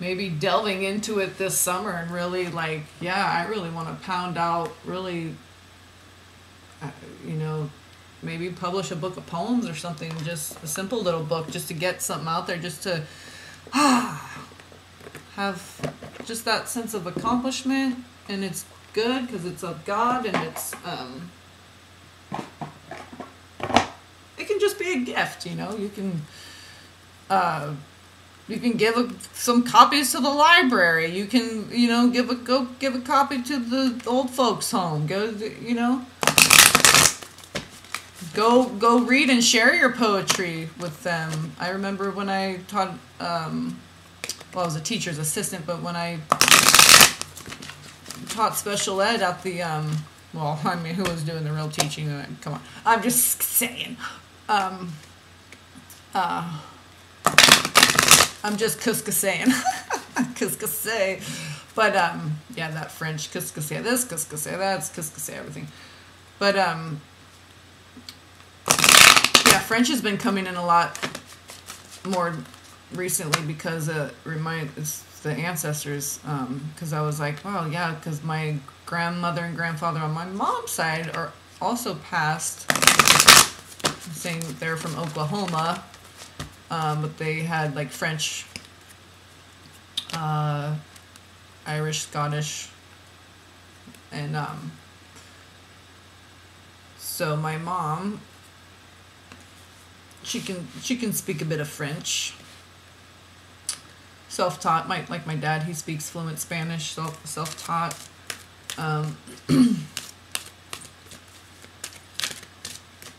Speaker 1: Maybe delving into it this summer and really like, yeah, I really want to pound out, really, you know, maybe publish a book of poems or something, just a simple little book, just to get something out there, just to have just that sense of accomplishment. And it's good because it's of God, and it's it can just be a gift, you know. You can give some copies to the library. You can, you know, go give a copy to the old folks home. Go, you know. Go read and share your poetry with them. I remember when I taught, well, I was a teacher's assistant, but when I taught special ed at the, well, I mean, who was doing the real teaching? Come on. I'm just saying. I'm just saying. Saying. But, yeah, that French, say this, say that, say everything. But, yeah, French has been coming in a lot more recently because it's the ancestors. Because I was like, wow, yeah, because my grandmother and grandfather on my mom's side are also passed, saying they're from Oklahoma, but they had like French, Irish, Scottish, and so my mom, she can speak a bit of French. Self-taught, like my dad, he speaks fluent Spanish, self-taught.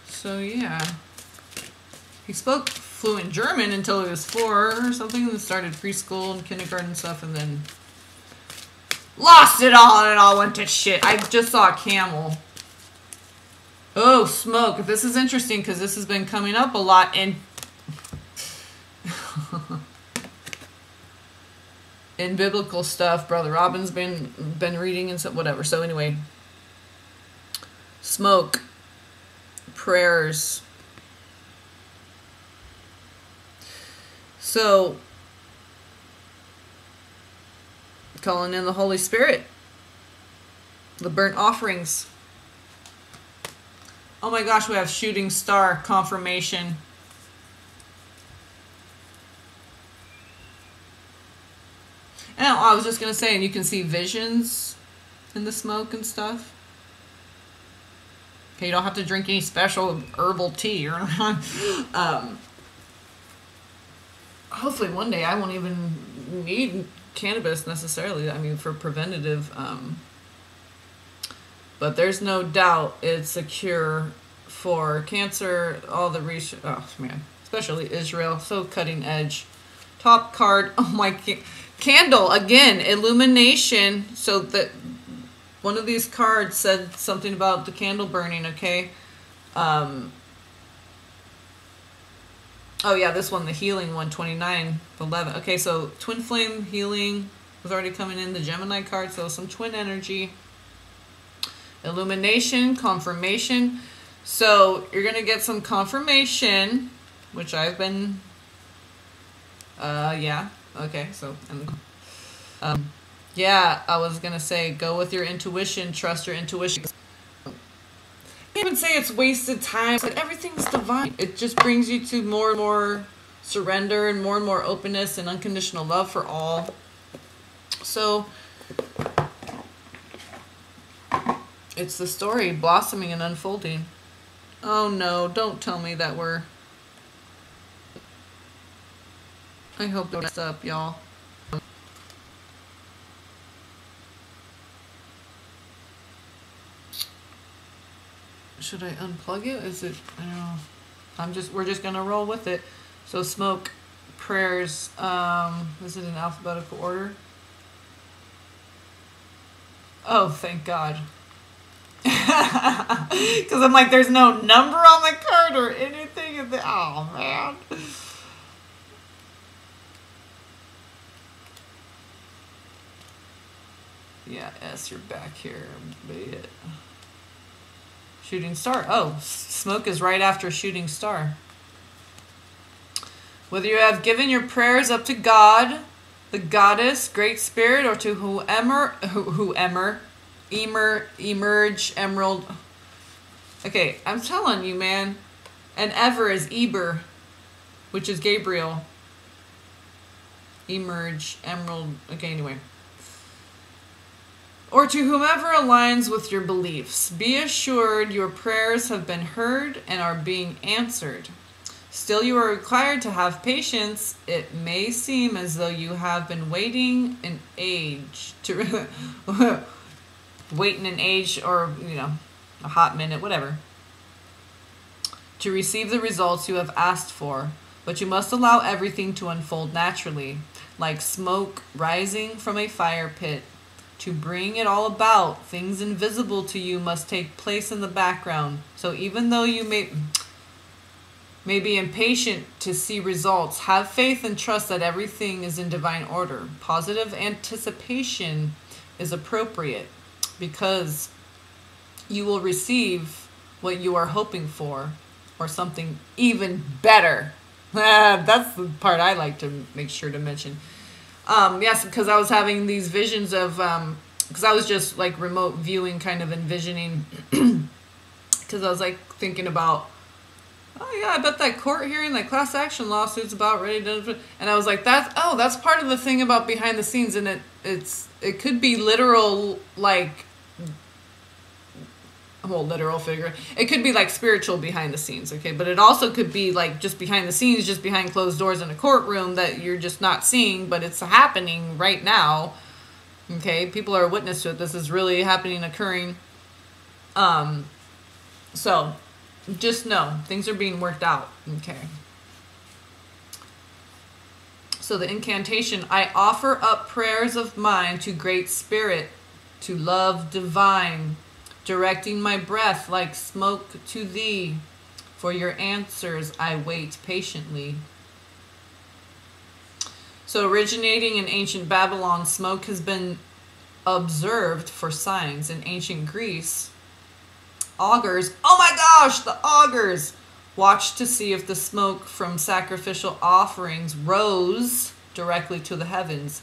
Speaker 1: So yeah, he spoke fluent German until he was 4 or something, and started preschool and kindergarten stuff, and then lost it all, and it all went to shit. I just saw a camel. Oh, smoke. This is interesting because this has been coming up a lot in in biblical stuff. Brother Robin's been reading and so whatever. So anyway, smoke, prayers. So calling in the Holy Spirit, the burnt offerings. Oh my gosh, we have shooting star confirmation. And I was just going to say, and you can see visions in the smoke and stuff. Okay, you don't have to drink any special herbal tea. Or hopefully one day I won't even need cannabis necessarily. I mean, for preventative. But there's no doubt it's a cure for cancer. All the research. Oh man, especially Israel, so cutting edge. Top card. Oh my candle again. Illumination. So that one of these cards said something about the candle burning. Okay. Oh yeah, this one, the healing one, 29, 11. Okay, so twin flame healing was already coming in. The Gemini card, so some twin energy. Illumination, confirmation. So you're going to get some confirmation, which I've been, yeah. Okay, so, yeah, I was going to say, go with your intuition, trust your intuition. I can't even say it's wasted time. Like, everything's divine. It just brings you to more and more surrender and more openness and unconditional love for all. So it's the story blossoming and unfolding. Oh no, don't tell me that we're... I hope that's up, y'all. Should I unplug it? Is it, I don't know. We're just gonna roll with it. So smoke, prayers, is it in alphabetical order? Oh, thank God. Because I'm like, there's no number on the card or anything. Oh, man. Yeah, S, you're back here. It. Shooting star. Oh, smoke is right after shooting star. Whether you have given your prayers up to God, the goddess, great spirit, or to whoever, emerge, emerald. Okay, I'm telling you, man. And ever is Eber, which is Gabriel. Emerge, emerald. Okay, anyway. Or to whomever aligns with your beliefs. Be assured your prayers have been heard and are being answered. Still, you are required to have patience. It may seem as though you have been waiting an age to waiting an age, or a hot minute, whatever, to receive the results you have asked for. But you must allow everything to unfold naturally, like smoke rising from a fire pit. To bring it all about, things invisible to you must take place in the background. So even though you may be impatient to see results, have faith and trust that everything is in divine order. Positive anticipation is appropriate because you will receive what you are hoping for, or something even better. That's the part I like to make sure to mention. Yes, because I was having these visions of, because I was just like remote viewing, kind of envisioning, because I was like thinking about, oh yeah, I bet that court hearing, that class action lawsuit's about ready to, and I was like, that's part of the thing about behind the scenes, and it could be literal, like, whole literal figure. It could be like spiritual behind the scenes, okay? But it also could be like just behind the scenes, just behind closed doors in a courtroom that you're just not seeing, but it's happening right now, okay? People are witness to it. This is really happening, occurring. So just know things are being worked out, okay? So the incantation, I offer up prayers of mine to Great Spirit, to love divine, directing my breath like smoke to thee. For your answers I wait patiently. So originating in ancient Babylon, smoke has been observed for signs. In ancient Greece, augurs, oh my gosh, the augurs, watched to see if the smoke from sacrificial offerings rose directly to the heavens.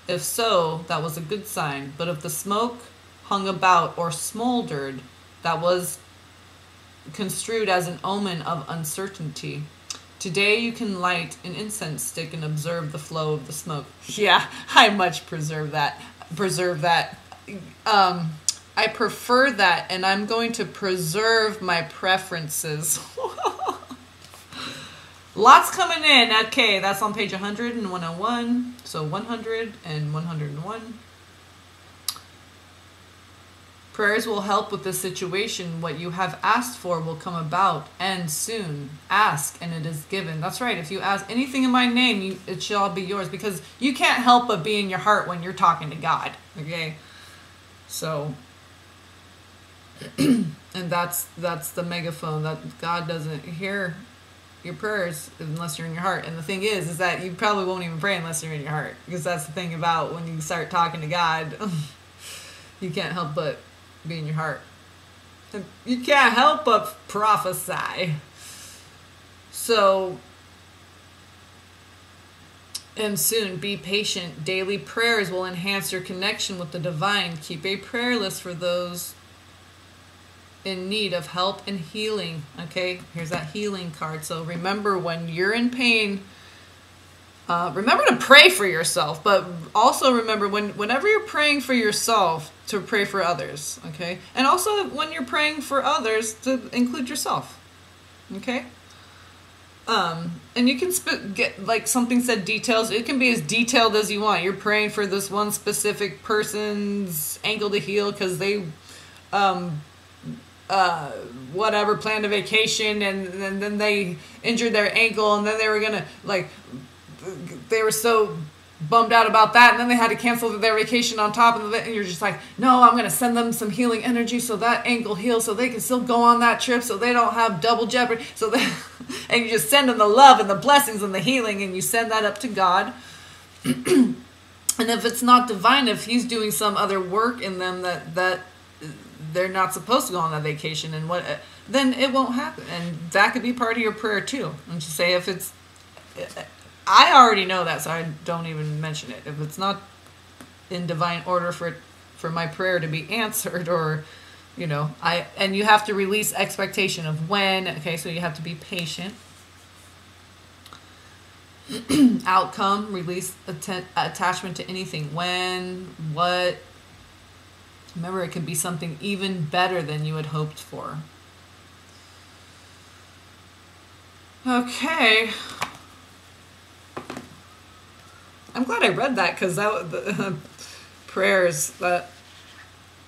Speaker 1: If so, that was a good sign. But if the smoke hung about or smoldered, that was construed as an omen of uncertainty. Today you can light an incense stick and observe the flow of the smoke. Yeah, I much preserve that. I prefer that, and I'm going to preserve my preferences. Lots coming in. Okay, that's on page 100 and 101. So 100 and 101. Prayers will help with this situation. What you have asked for will come about, and soon. Ask, and it is given. That's right. If you ask anything in my name, it shall be yours. Because you can't help but be in your heart when you're talking to God. Okay? So, and that's the megaphone, that God doesn't hear your prayers unless you're in your heart. And the thing is that you probably won't even pray unless you're in your heart. Because that's the thing about when you start talking to God, you can't help but be in your heart. And you can't help but prophesy. So, and soon, be patient. Daily prayers will enhance your connection with the divine. Keep a prayer list for those in need of help and healing. Okay, here's that healing card. So remember, when you're in pain, remember to pray for yourself, but also remember whenever you're praying for yourself, to pray for others. Okay, and also when you're praying for others, to include yourself. Okay. And you can get, like something said, details. It can be as detailed as you want. You're praying for this one specific person's ankle to heal because they, whatever, planned a vacation and then they injured their ankle, and then they were gonna, like, they were so bummed out about that, and then they had to cancel their vacation on top of it, and you're just like, no, I'm gonna send them some healing energy so that ankle heals, so they can still go on that trip, so they don't have double jeopardy, so that and you just send them the love and the blessings and the healing, and you send that up to God. And if it's not divine, if he's doing some other work in them that they're not supposed to go on that vacation, and then it won't happen. And that could be part of your prayer too. And to say, if it's, I already know that, so I don't even mention it. If it's not in divine order for my prayer to be answered, or, you know, and you have to release expectation of when. Okay, so you have to be patient. Outcome, release attachment to anything. When, what. Remember, it could be something even better than you had hoped for. Okay. I'm glad I read that, because that the prayers that.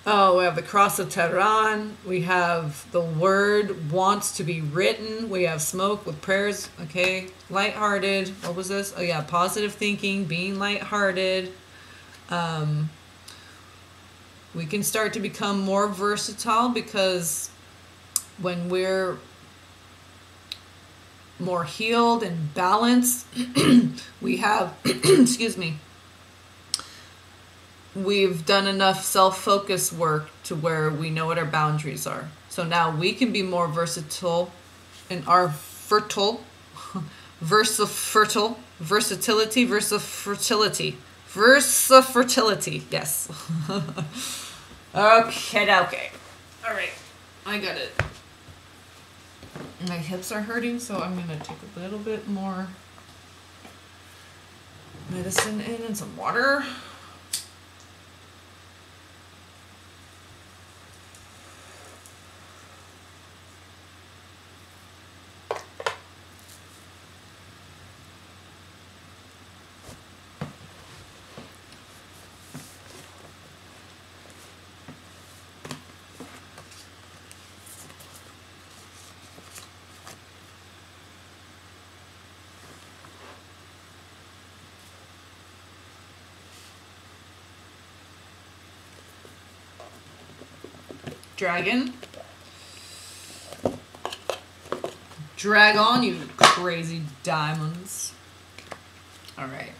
Speaker 1: Oh, we have the cross of Tehran. We have the word wants to be written. We have smoke with prayers. Okay, lighthearted. What was this? Oh yeah, positive thinking, being lighthearted. We can start to become more versatile, because when we're more healed and balanced, we have, excuse me, we've done enough self-focus work to where we know what our boundaries are. So now we can be more versatile in our versatility, yes. Okay. All right, I got it. My hips are hurting, so I'm gonna take a little bit more medicine in and some water. Dragon. Drag on, you crazy diamonds. All right.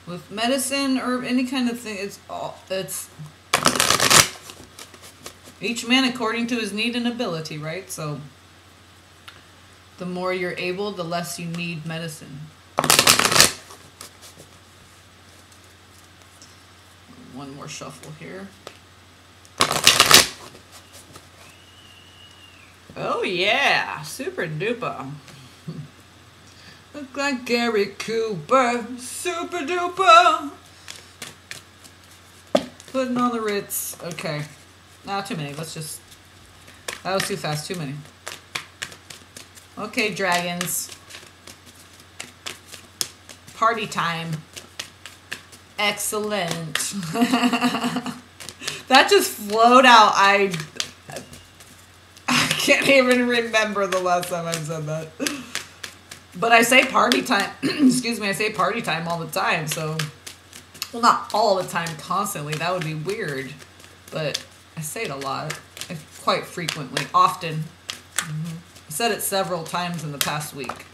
Speaker 1: With medicine or any kind of thing, it's each man according to his need and ability, right? So the more you're able, the less you need medicine. One more shuffle here. Oh yeah, super duper. Look like Gary Cooper, super duper. Putting on the Ritz. Okay. Not too many. Let's just... That was too fast. Too many. Okay, dragons. Party time. Excellent. That just flowed out. I can't even remember the last time I've said that. But I say party time. Excuse me, I say party time all the time. So, well, not all the time, constantly. That would be weird. But I say it a lot. Quite frequently. Often. I said it several times in the past week.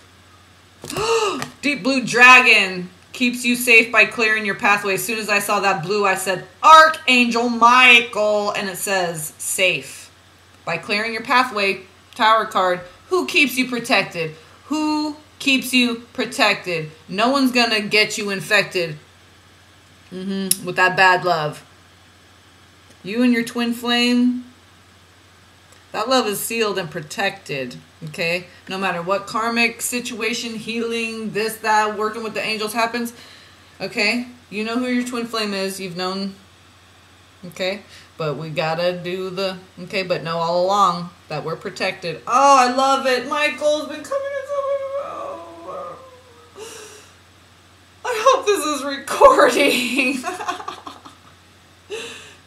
Speaker 1: Deep blue dragon keeps you safe by clearing your pathway. As soon as I saw that blue, I said, Archangel Michael. And it says, safe. By clearing your pathway, Tower card. Who keeps you protected? Who keeps you protected? No one's going to get you infected with that bad love. You and your twin flame, that love is sealed and protected, okay? No matter what karmic situation, healing, this, that, working with the angels happens, okay? You know who your twin flame is. You've known, okay? But we gotta do the, okay? But know all along that we're protected. Oh, I love it. Michael's been coming in so much. I hope this is recording.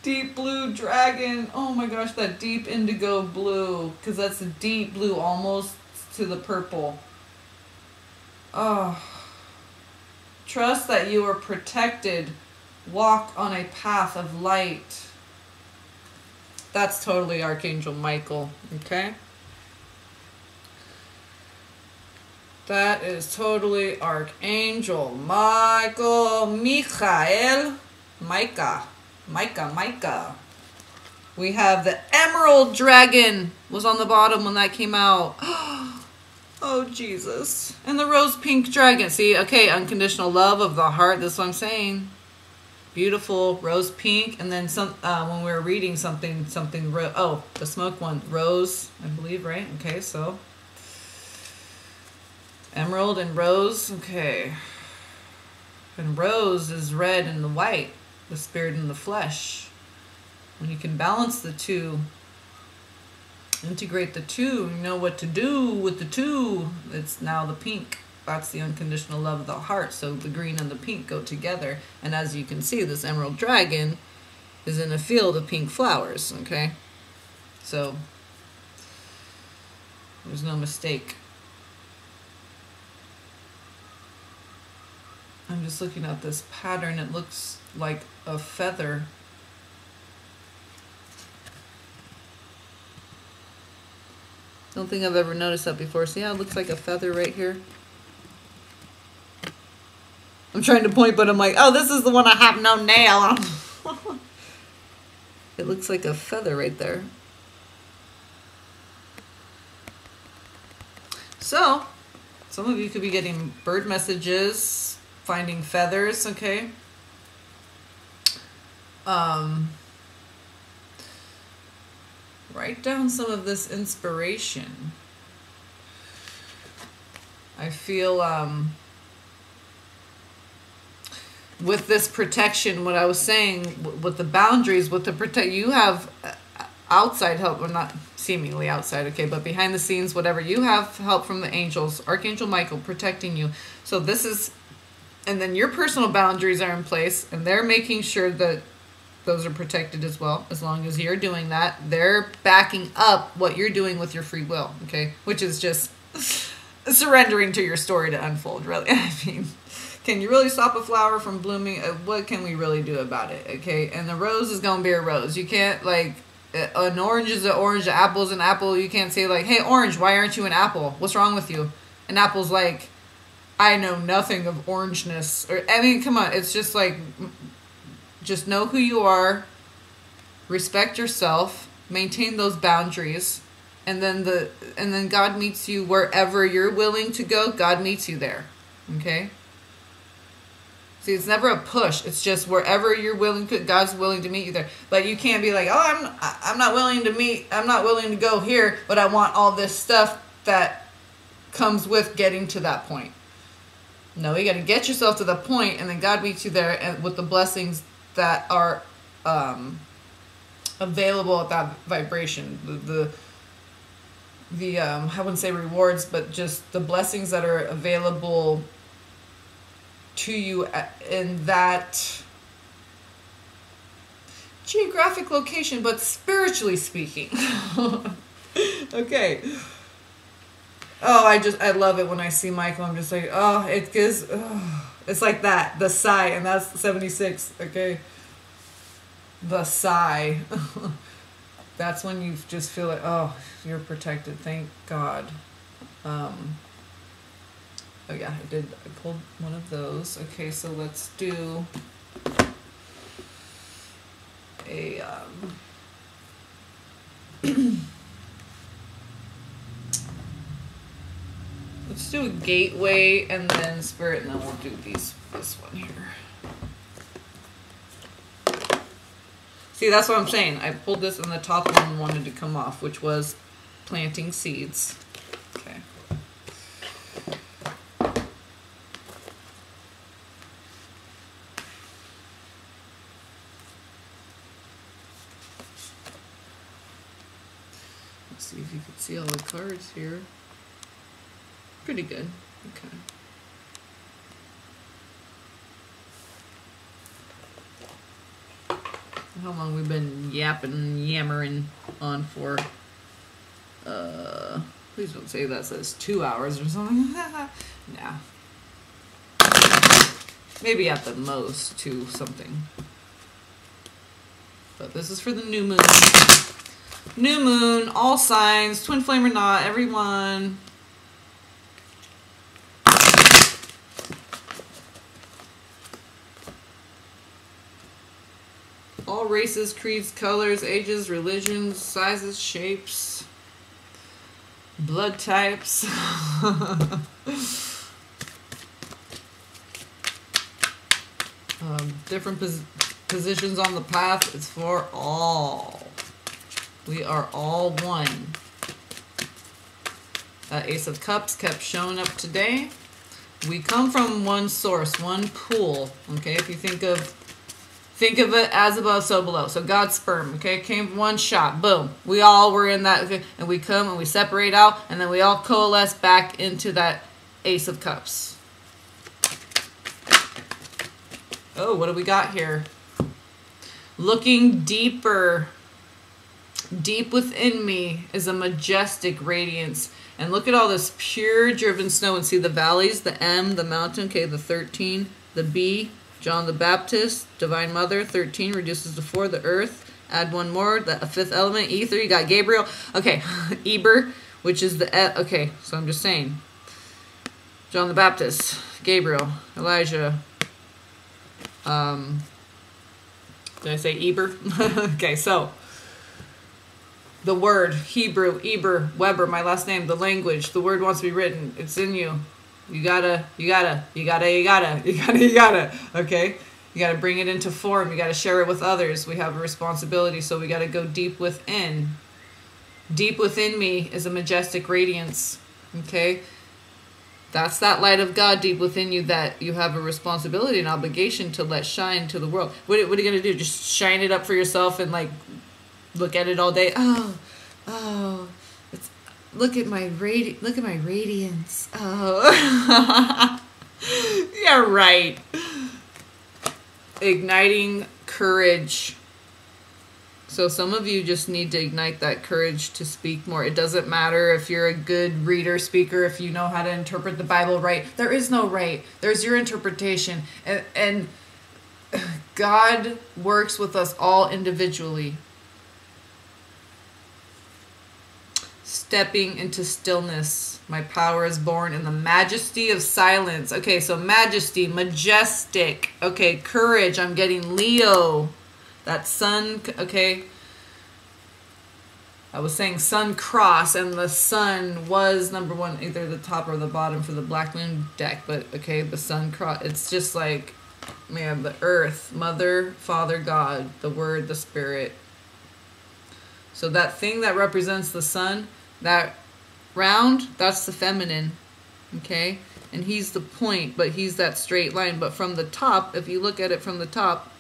Speaker 1: Deep blue dragon. Oh my gosh, that deep indigo blue. Because that's a deep blue almost to the purple. Oh. Trust that you are protected. Walk on a path of light. That's totally Archangel Michael. Okay? That is totally Archangel Michael. Michael. Micah. We have the Emerald Dragon was on the bottom when that came out. Oh, Jesus. And the Rose Pink Dragon. See, okay, unconditional love of the heart. That's what I'm saying. Beautiful rose pink. And then some when we were reading something, oh, the smoke one. Rose, I believe, right? Okay, so. Emerald and rose. Okay. And rose is red and the white. The spirit and the flesh. When you can balance the two, integrate the two, you know what to do with the two. It's now the pink. That's the unconditional love of the heart. So the green and the pink go together. And as you can see, this emerald dragon is in a field of pink flowers. Okay? So there's no mistake. I'm just looking at this pattern. It looks like a feather. Don't think I've ever noticed that before. See how it looks like a feather right here? I'm trying to point, but I'm like, oh, this is the one I have no nail on. It looks like a feather right there. So, some of you could be getting bird messages, finding feathers, okay? Write down some of this inspiration. I feel with this protection, what I was saying, with the boundaries, with the you have outside help, or not seemingly outside, okay, but behind the scenes, whatever, you have help from the angels, Archangel Michael protecting you. So this is, and then your personal boundaries are in place, and they're making sure that those are protected as well. As long as you're doing that, they're backing up what you're doing with your free will, okay? Which is just surrendering to your story to unfold, really. I mean, can you really stop a flower from blooming? What can we really do about it, okay? And the rose is going to be a rose. You can't, like, an orange is an orange, an apple is an apple. You can't say, like, hey, orange, why aren't you an apple? What's wrong with you? An apple's like, I know nothing of orangeness. Or, I mean, come on. It's just like, just know who you are, respect yourself, maintain those boundaries, and then God meets you wherever you're willing to go. God meets you there, okay? See, it's never a push. It's just wherever you're willing to, God's willing to meet you there. But you can't be like, oh, I'm not willing to go here, but I want all this stuff that comes with getting to that point. No, you got to get yourself to the point, and then God meets you there and with the blessings that are available at that vibration. The I wouldn't say rewards, but just the blessings that are available to you in that geographic location, but spiritually speaking. Okay. Oh, I love it when I see Michael. I'm just like, oh, it gives, it's like that, the sigh, and that's 76, okay? The sigh. That's when you just feel like, oh, you're protected, thank God. Oh yeah, I pulled one of those. Okay, so let's do a, let's do a gateway and then spirit, and then we'll do this one here. See, that's what I'm saying. I pulled this and the top one wanted to come off, which was planting seeds. Okay. Let's see if you can see all the cards here. Pretty good. Okay. How long we've been yammering on for? Please don't say that says 2 hours or something. Nah. Maybe at the most 2 something. But this is for the new moon. New moon, all signs, twin flame or not, everyone. All races, creeds, colors, ages, religions, sizes, shapes, blood types. Different positions on the path. It's for all. We are all one. Ace of Cups kept showing up today. We come from one source, one pool. Okay, if you think of it as above, so below. So God's sperm, okay, came from one shot. Boom. We all were in that, okay, and we come and we separate out, and then we all coalesce back into that Ace of Cups. Oh, what do we got here? Looking deeper. Deep within me is a majestic radiance. And look at all this pure driven snow, and see the valleys, the M, the mountain, okay, the 13, the B, John the Baptist, Divine Mother, 13 reduces to 4, the earth, add one more, the 5th element, ether, you got Gabriel, okay, Eber, which is the, okay, so I'm just saying, John the Baptist, Gabriel, Elijah, did I say Eber? Okay, so, the word, Hebrew, Eber, Weber, my last name, the language, the word wants to be written, it's in you. You gotta, okay? You gotta bring it into form. You gotta share it with others. We have a responsibility, so we gotta go deep within. Deep within me is a majestic radiance, okay? That's that light of God deep within you that you have a responsibility and obligation to let shine to the world. What are you gonna do? Just shine it up for yourself and like look at it all day? Oh. Look at my radiance. Oh. Yeah, right. Igniting courage. So some of you just need to ignite that courage to speak more. It doesn't matter if you're a good reader, speaker, if you know how to interpret the Bible right. There is no right. There's your interpretation. And God works with us all individually. Stepping into stillness. My power is born in the majesty of silence. Okay, so majesty, majestic. Okay, courage. I'm getting Leo. That sun, okay. I was saying sun cross, and the sun was number one, either the top or the bottom for the Black Moon deck. But, okay, the sun cross. It's just like, man, the earth, mother, father, God, the word, the spirit. So that thing that represents the sun, that round, that's the feminine, okay? And he's the point, but he's that straight line. But from the top, if you look at it from the top,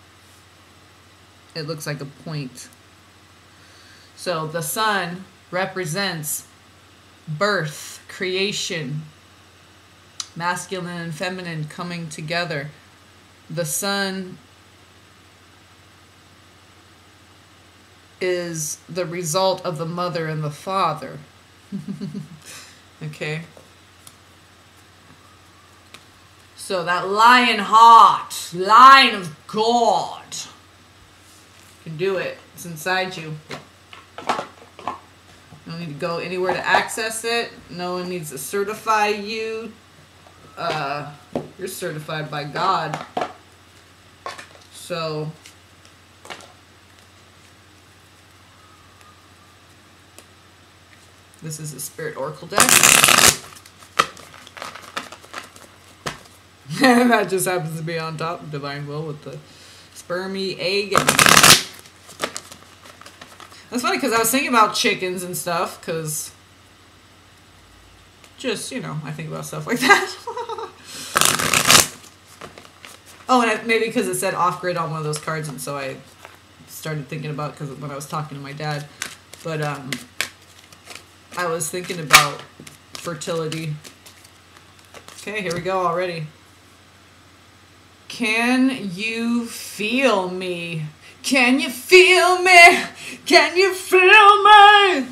Speaker 1: it looks like a point. So the sun represents birth, creation, masculine and feminine coming together. The sun is the result of the mother and the father. Okay. So that lion heart, lion of God, you can do it. It's inside you. You don't need to go anywhere to access it. No one needs to certify you. You're certified by God. So this is a Spirit Oracle deck. That just happens to be on top of Divine Will with the spermy egg. That's funny because I was thinking about chickens and stuff because just, you know, I think about stuff like that. Oh, and maybe because it said off-grid on one of those cards, and so I started thinking about it because when I was talking to my dad. But I was thinking about fertility. Okay, here we go already. Can you feel me? Can you feel me? Can you feel me?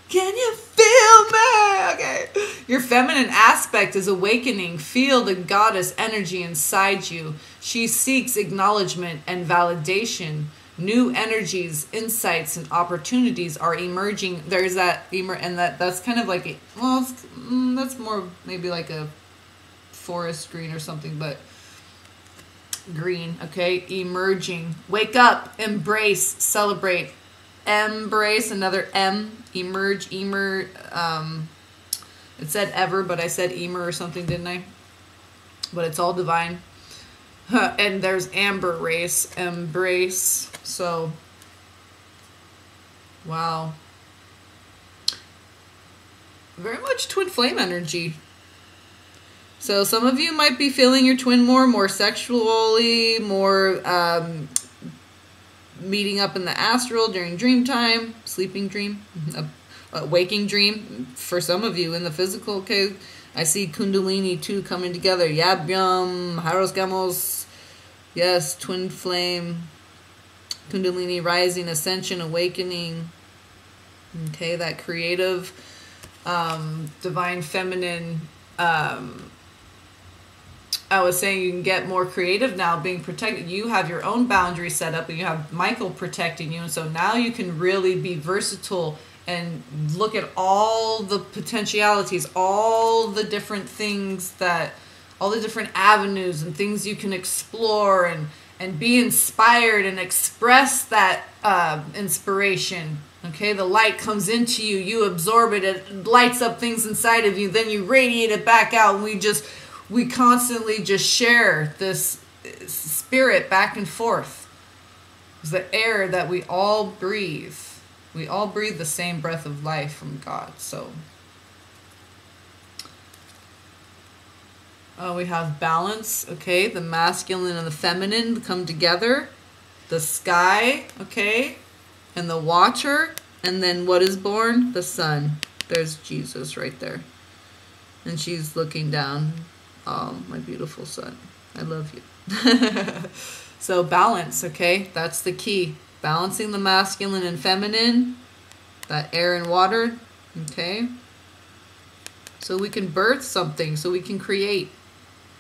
Speaker 1: Can you feel me? Okay. Your feminine aspect is awakening. Feel the goddess energy inside you. She seeks acknowledgement and validation. New energies, insights, and opportunities are emerging. There's that, and that's kind of like, that's more maybe like a forest green or something, but green, okay? Emerging. Wake up, embrace, celebrate. Embrace, another M. Emerge, it said ever, but I said emer or something, didn't I? But it's all divine. And there's amber race, embrace. So, wow. Very much twin flame energy. So some of you might be feeling your twin more sexually, more meeting up in the astral during dream time, sleeping dream, waking dream. For some of you in the physical, okay, I see Kundalini too coming together. Yabyam, Haros Gamos, yes, twin flame, Kundalini rising, ascension, awakening. Okay, that creative, divine feminine. I was saying you can get more creative now, being protected. You have your own boundaries set up, and you have Michael protecting you. And so now you can really be versatile and look at all the potentialities, all the different things all the different avenues and things you can explore and be inspired and express that inspiration. Okay, the light comes into you, you absorb it, it lights up things inside of you, then you radiate it back out, and we constantly just share this spirit back and forth. It's the air that we all breathe. We all breathe the same breath of life from God. So we have balance, okay? The masculine and the feminine come together. The sky, okay? And the watcher. And then what is born? The sun. There's Jesus right there. And she's looking down. Oh, my beautiful son. I love you. So balance, okay? That's the key. Balancing the masculine and feminine. That air and water, okay? So we can birth something, so we can create.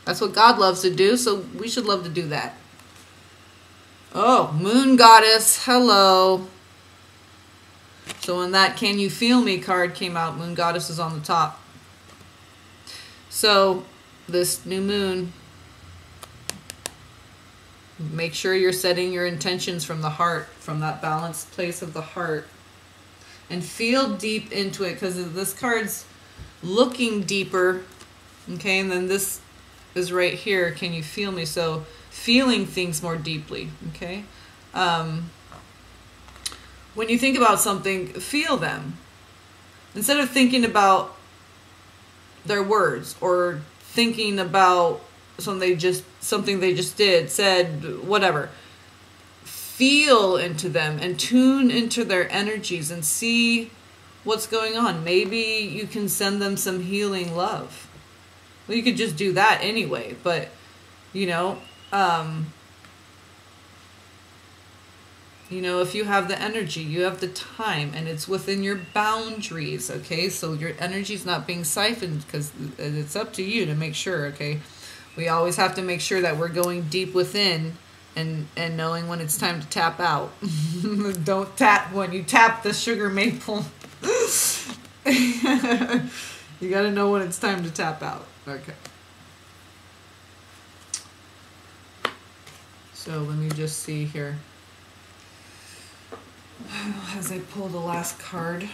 Speaker 1: That's what God loves to do, so we should love to do that. Oh, moon goddess, hello. So when that Can You Feel Me card came out, moon goddess is on the top. So this new moon, make sure you're setting your intentions from the heart, from that balanced place of the heart. And feel deep into it, because this card's looking deeper. Okay, and then this is right here. Can you feel me? So feeling things more deeply. Okay. When you think about something, feel them. Instead of thinking about their words or thinking about something they just did, said, whatever. feel into them and tune into their energies and see what's going on. Maybe you can send them some healing love. Well, you could just do that anyway, but you know, if you have the energy, you have the time, and it's within your boundaries, okay? So your energy's not being siphoned, because it's up to you to make sure, okay? We always have to make sure that we're going deep within and knowing when it's time to tap out. Don't tap when you tap the sugar maple. You got to know when it's time to tap out. Okay. So let me just see here. As I pull the last card.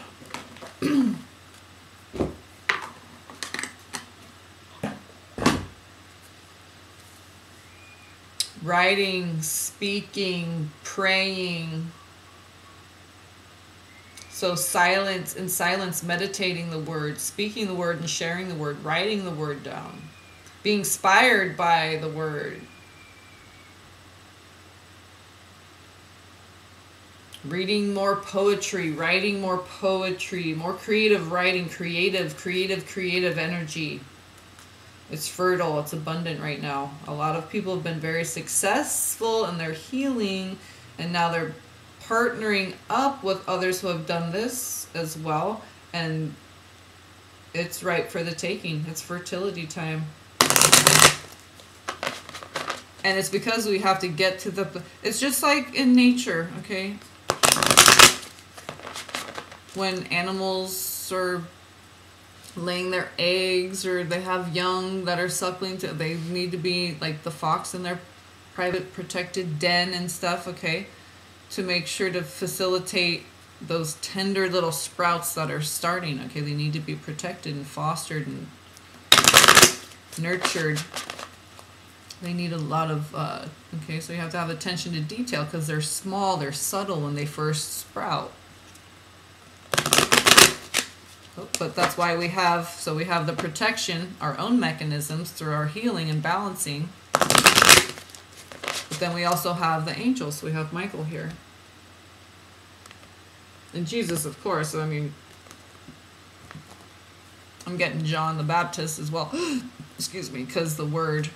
Speaker 1: Writing, speaking, praying. So silence, meditating the word, speaking the word and sharing the word, writing the word down, being inspired by the word. Reading more poetry, writing more poetry, more creative writing, creative energy. It's fertile, it's abundant right now. A lot of people have been very successful in their healing, and now they're partnering up with others who have done this as well, and it's ripe for the taking. It's fertility time. And it's because we have to get to the... It's just like in nature, okay? When animals are laying their eggs, or they have young that are suckling, they need to be like the fox in their private protected den and stuff, okay? To make sure to facilitate those tender little sprouts that are starting, okay? They need to be protected and fostered and nurtured. They need a lot of, okay, so you have to have attention to detail, because they're small, they're subtle when they first sprout. Oh, but that's why we have the protection, our own mechanisms through our healing and balancing. But then we also have the angels. We have Michael here. And Jesus, of course. I mean, I'm getting John the Baptist as well. Excuse me, because the word...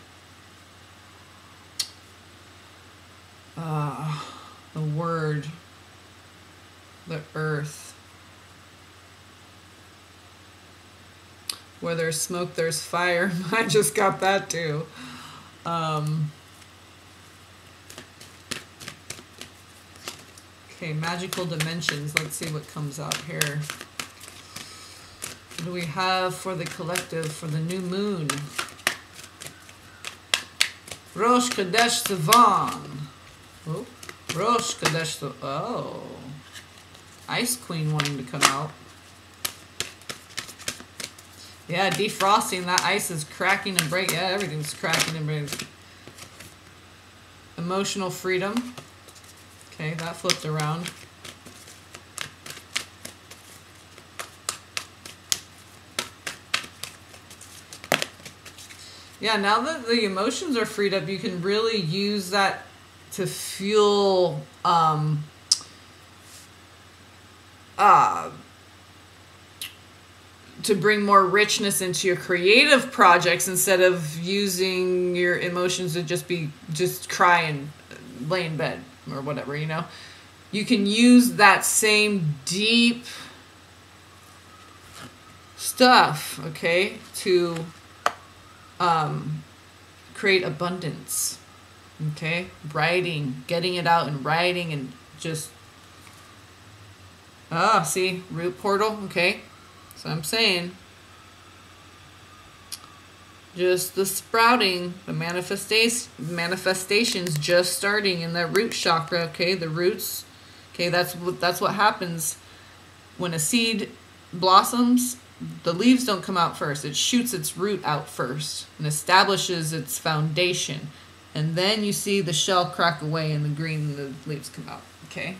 Speaker 1: the word, the earth. Where there's smoke, there's fire. I just got that too. Okay, magical dimensions. Let's see what comes out here. What do we have for the collective for the new moon? Rosh Chodesh Sivan. Oh, Rosh Chodesh Sivan. Oh, Ice Queen wanting to come out. Yeah, defrosting. That ice is cracking and breaking. Yeah, everything's cracking and breaking. Emotional freedom. Okay, that flipped around. Yeah, now that the emotions are freed up, you can really use that to fuel to bring more richness into your creative projects, instead of using your emotions to just cry and lay in bed or whatever, you know. You can use that same deep stuff, okay, to create abundance, okay? Writing, getting it out and writing, and just see, root portal, okay? So I'm saying just the sprouting, the manifestations just starting in that root chakra, okay? The roots, okay? That's what happens when a seed blossoms. The leaves don't come out first. It shoots its root out first and establishes its foundation. And then you see the shell crack away and the green, the leaves come out, okay?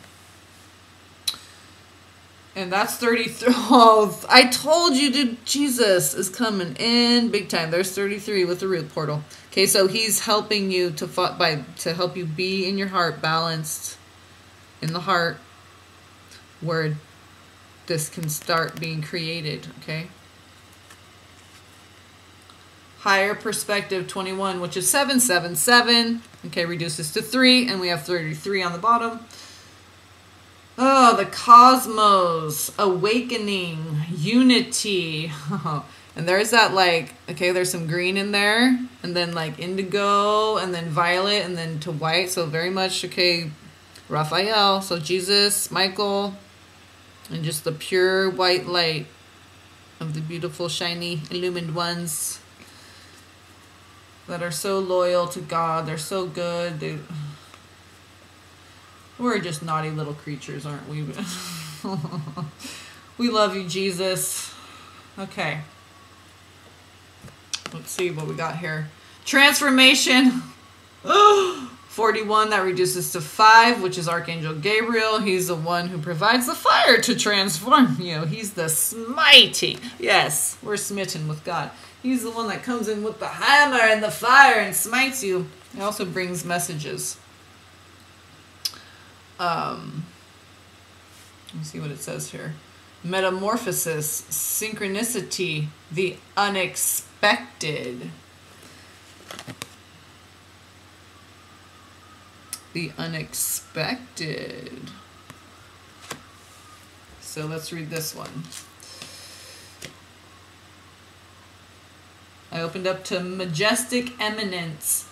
Speaker 1: And that's 33. Oh, I told you, dude, Jesus is coming in big time. There's 33 with the root portal. Okay, so he's helping you to help you be in your heart balanced, in the heart where this can start being created, okay? Higher perspective 21, which is 777. Okay, reduces to 3, and we have 33 on the bottom. Oh, the cosmos, awakening, unity. And there's that, like, okay, there's some green in there, and then like indigo, and then violet, and then to white. So very much, okay, Raphael. So Jesus, Michael, and just the pure white light of the beautiful, shiny, illumined ones that are so loyal to God. They're so good. We're just naughty little creatures, aren't we? We love you, Jesus. Okay. Let's see what we got here. Transformation. 41, that reduces to 5, which is Archangel Gabriel. He's the one who provides the fire to transform you. He's the smitey. Yes, we're smitten with God. He's the one that comes in with the hammer and the fire and smites you. He also brings messages. Let's see what it says here. Metamorphosis, synchronicity, the unexpected. The unexpected. So let's read this one. I opened up to Majestic Eminence.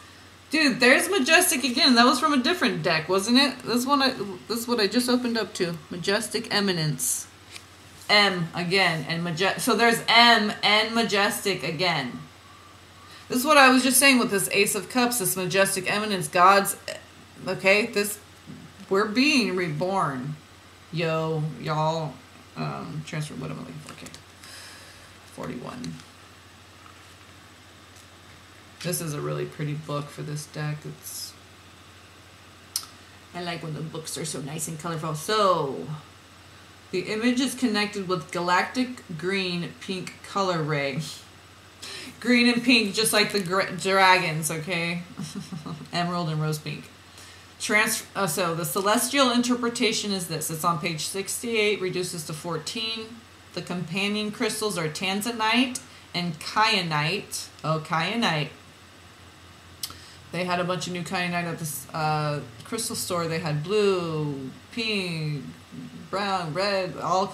Speaker 1: Dude, there's Majestic again. That was from a different deck, wasn't it? This is what I just opened up to. Majestic Eminence. M again. And so there's M and Majestic again. This is what I was just saying with this Ace of Cups, this Majestic Eminence. God's... Okay, we're being reborn. Yo, y'all. Transfer, what am I looking for? Okay. 41. This is a really pretty book for this deck. I like when the books are so nice and colorful. So, the image is connected with galactic green pink color ray. Green and pink, just like the dragons, okay? Emerald and rose pink. So, the celestial interpretation is this. It's on page 68, reduces to 14. The companion crystals are tanzanite and kyanite. Oh, kyanite. They had a bunch of new kyanite at this crystal store. They had blue, pink, brown, red, all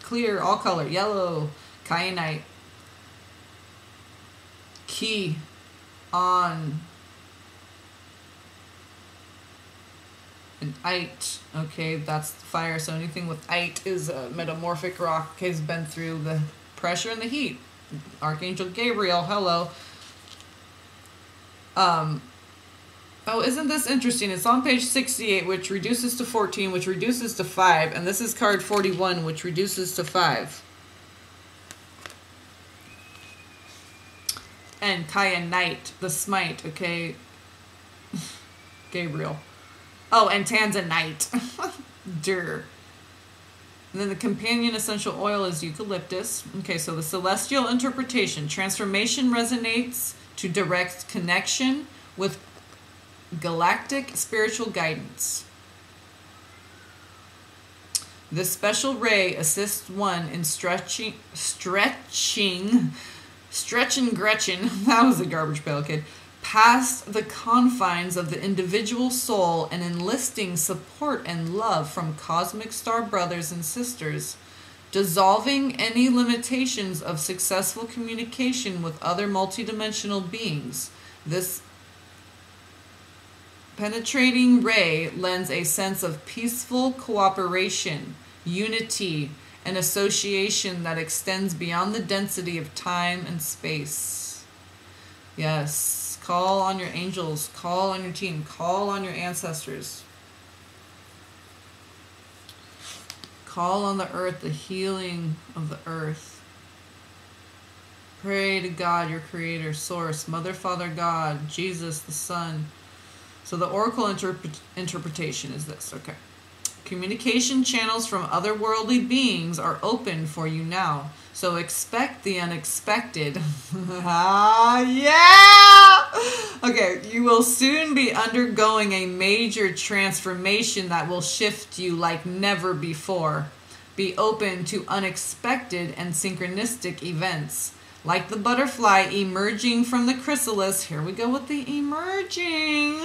Speaker 1: clear, all color, yellow, kyanite. Key on an ite. Okay, that's fire. So anything with ite is a metamorphic rock. Okay, has been through the pressure and the heat. Archangel Gabriel, hello. Oh, isn't this interesting? It's on page 68, which reduces to 14, which reduces to 5, and this is card 41, which reduces to 5. And kyanite, the smite, okay? Gabriel. Oh, and tanzanite. Durr. And then the companion essential oil is eucalyptus. Okay, so the celestial interpretation. Transformation resonates to direct connection with galactic spiritual guidance. This special ray assists one in stretching Gretchen, that was a garbage pail kid, past the confines of the individual soul and enlisting support and love from cosmic star brothers and sisters, dissolving any limitations of successful communication with other multidimensional beings. This penetrating ray lends a sense of peaceful cooperation, unity, and association that extends beyond the density of time and space. Yes, call on your angels, call on your team, call on your ancestors. Call on the earth, the healing of the earth. Pray to God, your creator, source, mother, father, God, Jesus, the Son. So the oracle interpretation is this, okay. Communication channels from otherworldly beings are open for you now. So expect the unexpected. Yeah! Okay, you will soon be undergoing a major transformation that will shift you like never before. Be open to unexpected and synchronistic events. Like the butterfly emerging from the chrysalis. Here we go with the emerging.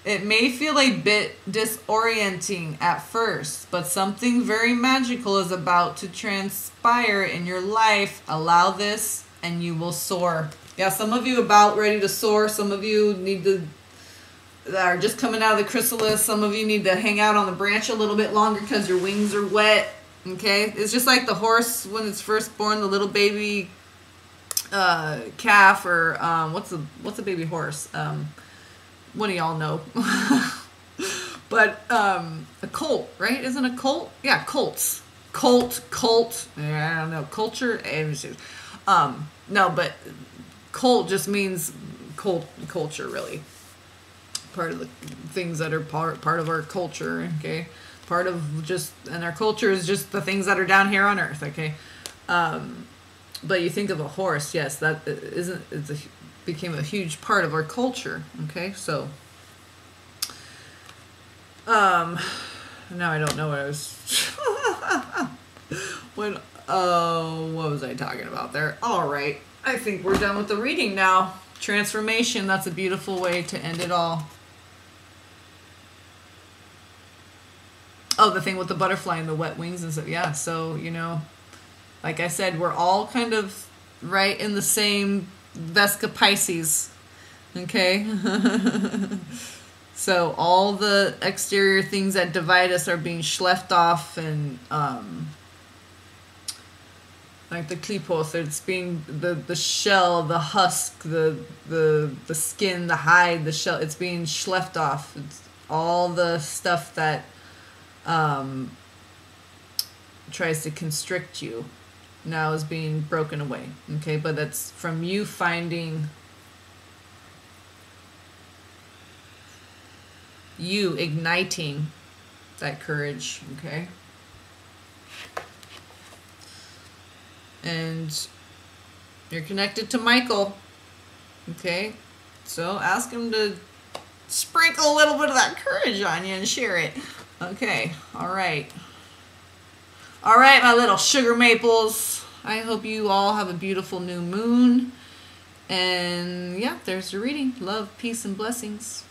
Speaker 1: It may feel a bit disorienting at first, but something very magical is about to transpire in your life. Allow this and you will soar. Yeah, some of you about ready to soar. Some of you need to are just coming out of the chrysalis. Some of you need to hang out on the branch a little bit longer because your wings are wet. Okay, it's just like the horse when it's first born, the little baby calf, or what's a baby horse? One of y'all know. But a colt, right? Isn't a colt? Yeah, colts. Colt. I don't know. Culture. No, but colt just means culture, really. Part of the things that are part of our culture, okay? Part of and our culture is just the things that are down here on earth, okay? But you think of a horse, yes, that became a huge part of our culture, okay? So, now I don't know what I was, what was I talking about there? All right, I think we're done with the reading now. Transformation, that's a beautiful way to end it all. Oh, the thing with the butterfly and the wet wings and stuff. Yeah, so, you know, like I said, we're all kind of right in the same Vesca Pisces. Okay? So all the exterior things that divide us are being schlepped off, and like the klipos, it's being the shell, the husk, the skin, the hide, the shell, it's being schlepped off. It's all the stuff that tries to constrict you now is being broken away. Okay, but that's from you finding, you igniting that courage. Okay, and you're connected to Michael. Okay, so ask him to sprinkle a little bit of that courage on you and share it. Okay, all right, my little sugar maples. I hope you all have a beautiful new moon. And yeah, there's your reading. Love, peace, and blessings.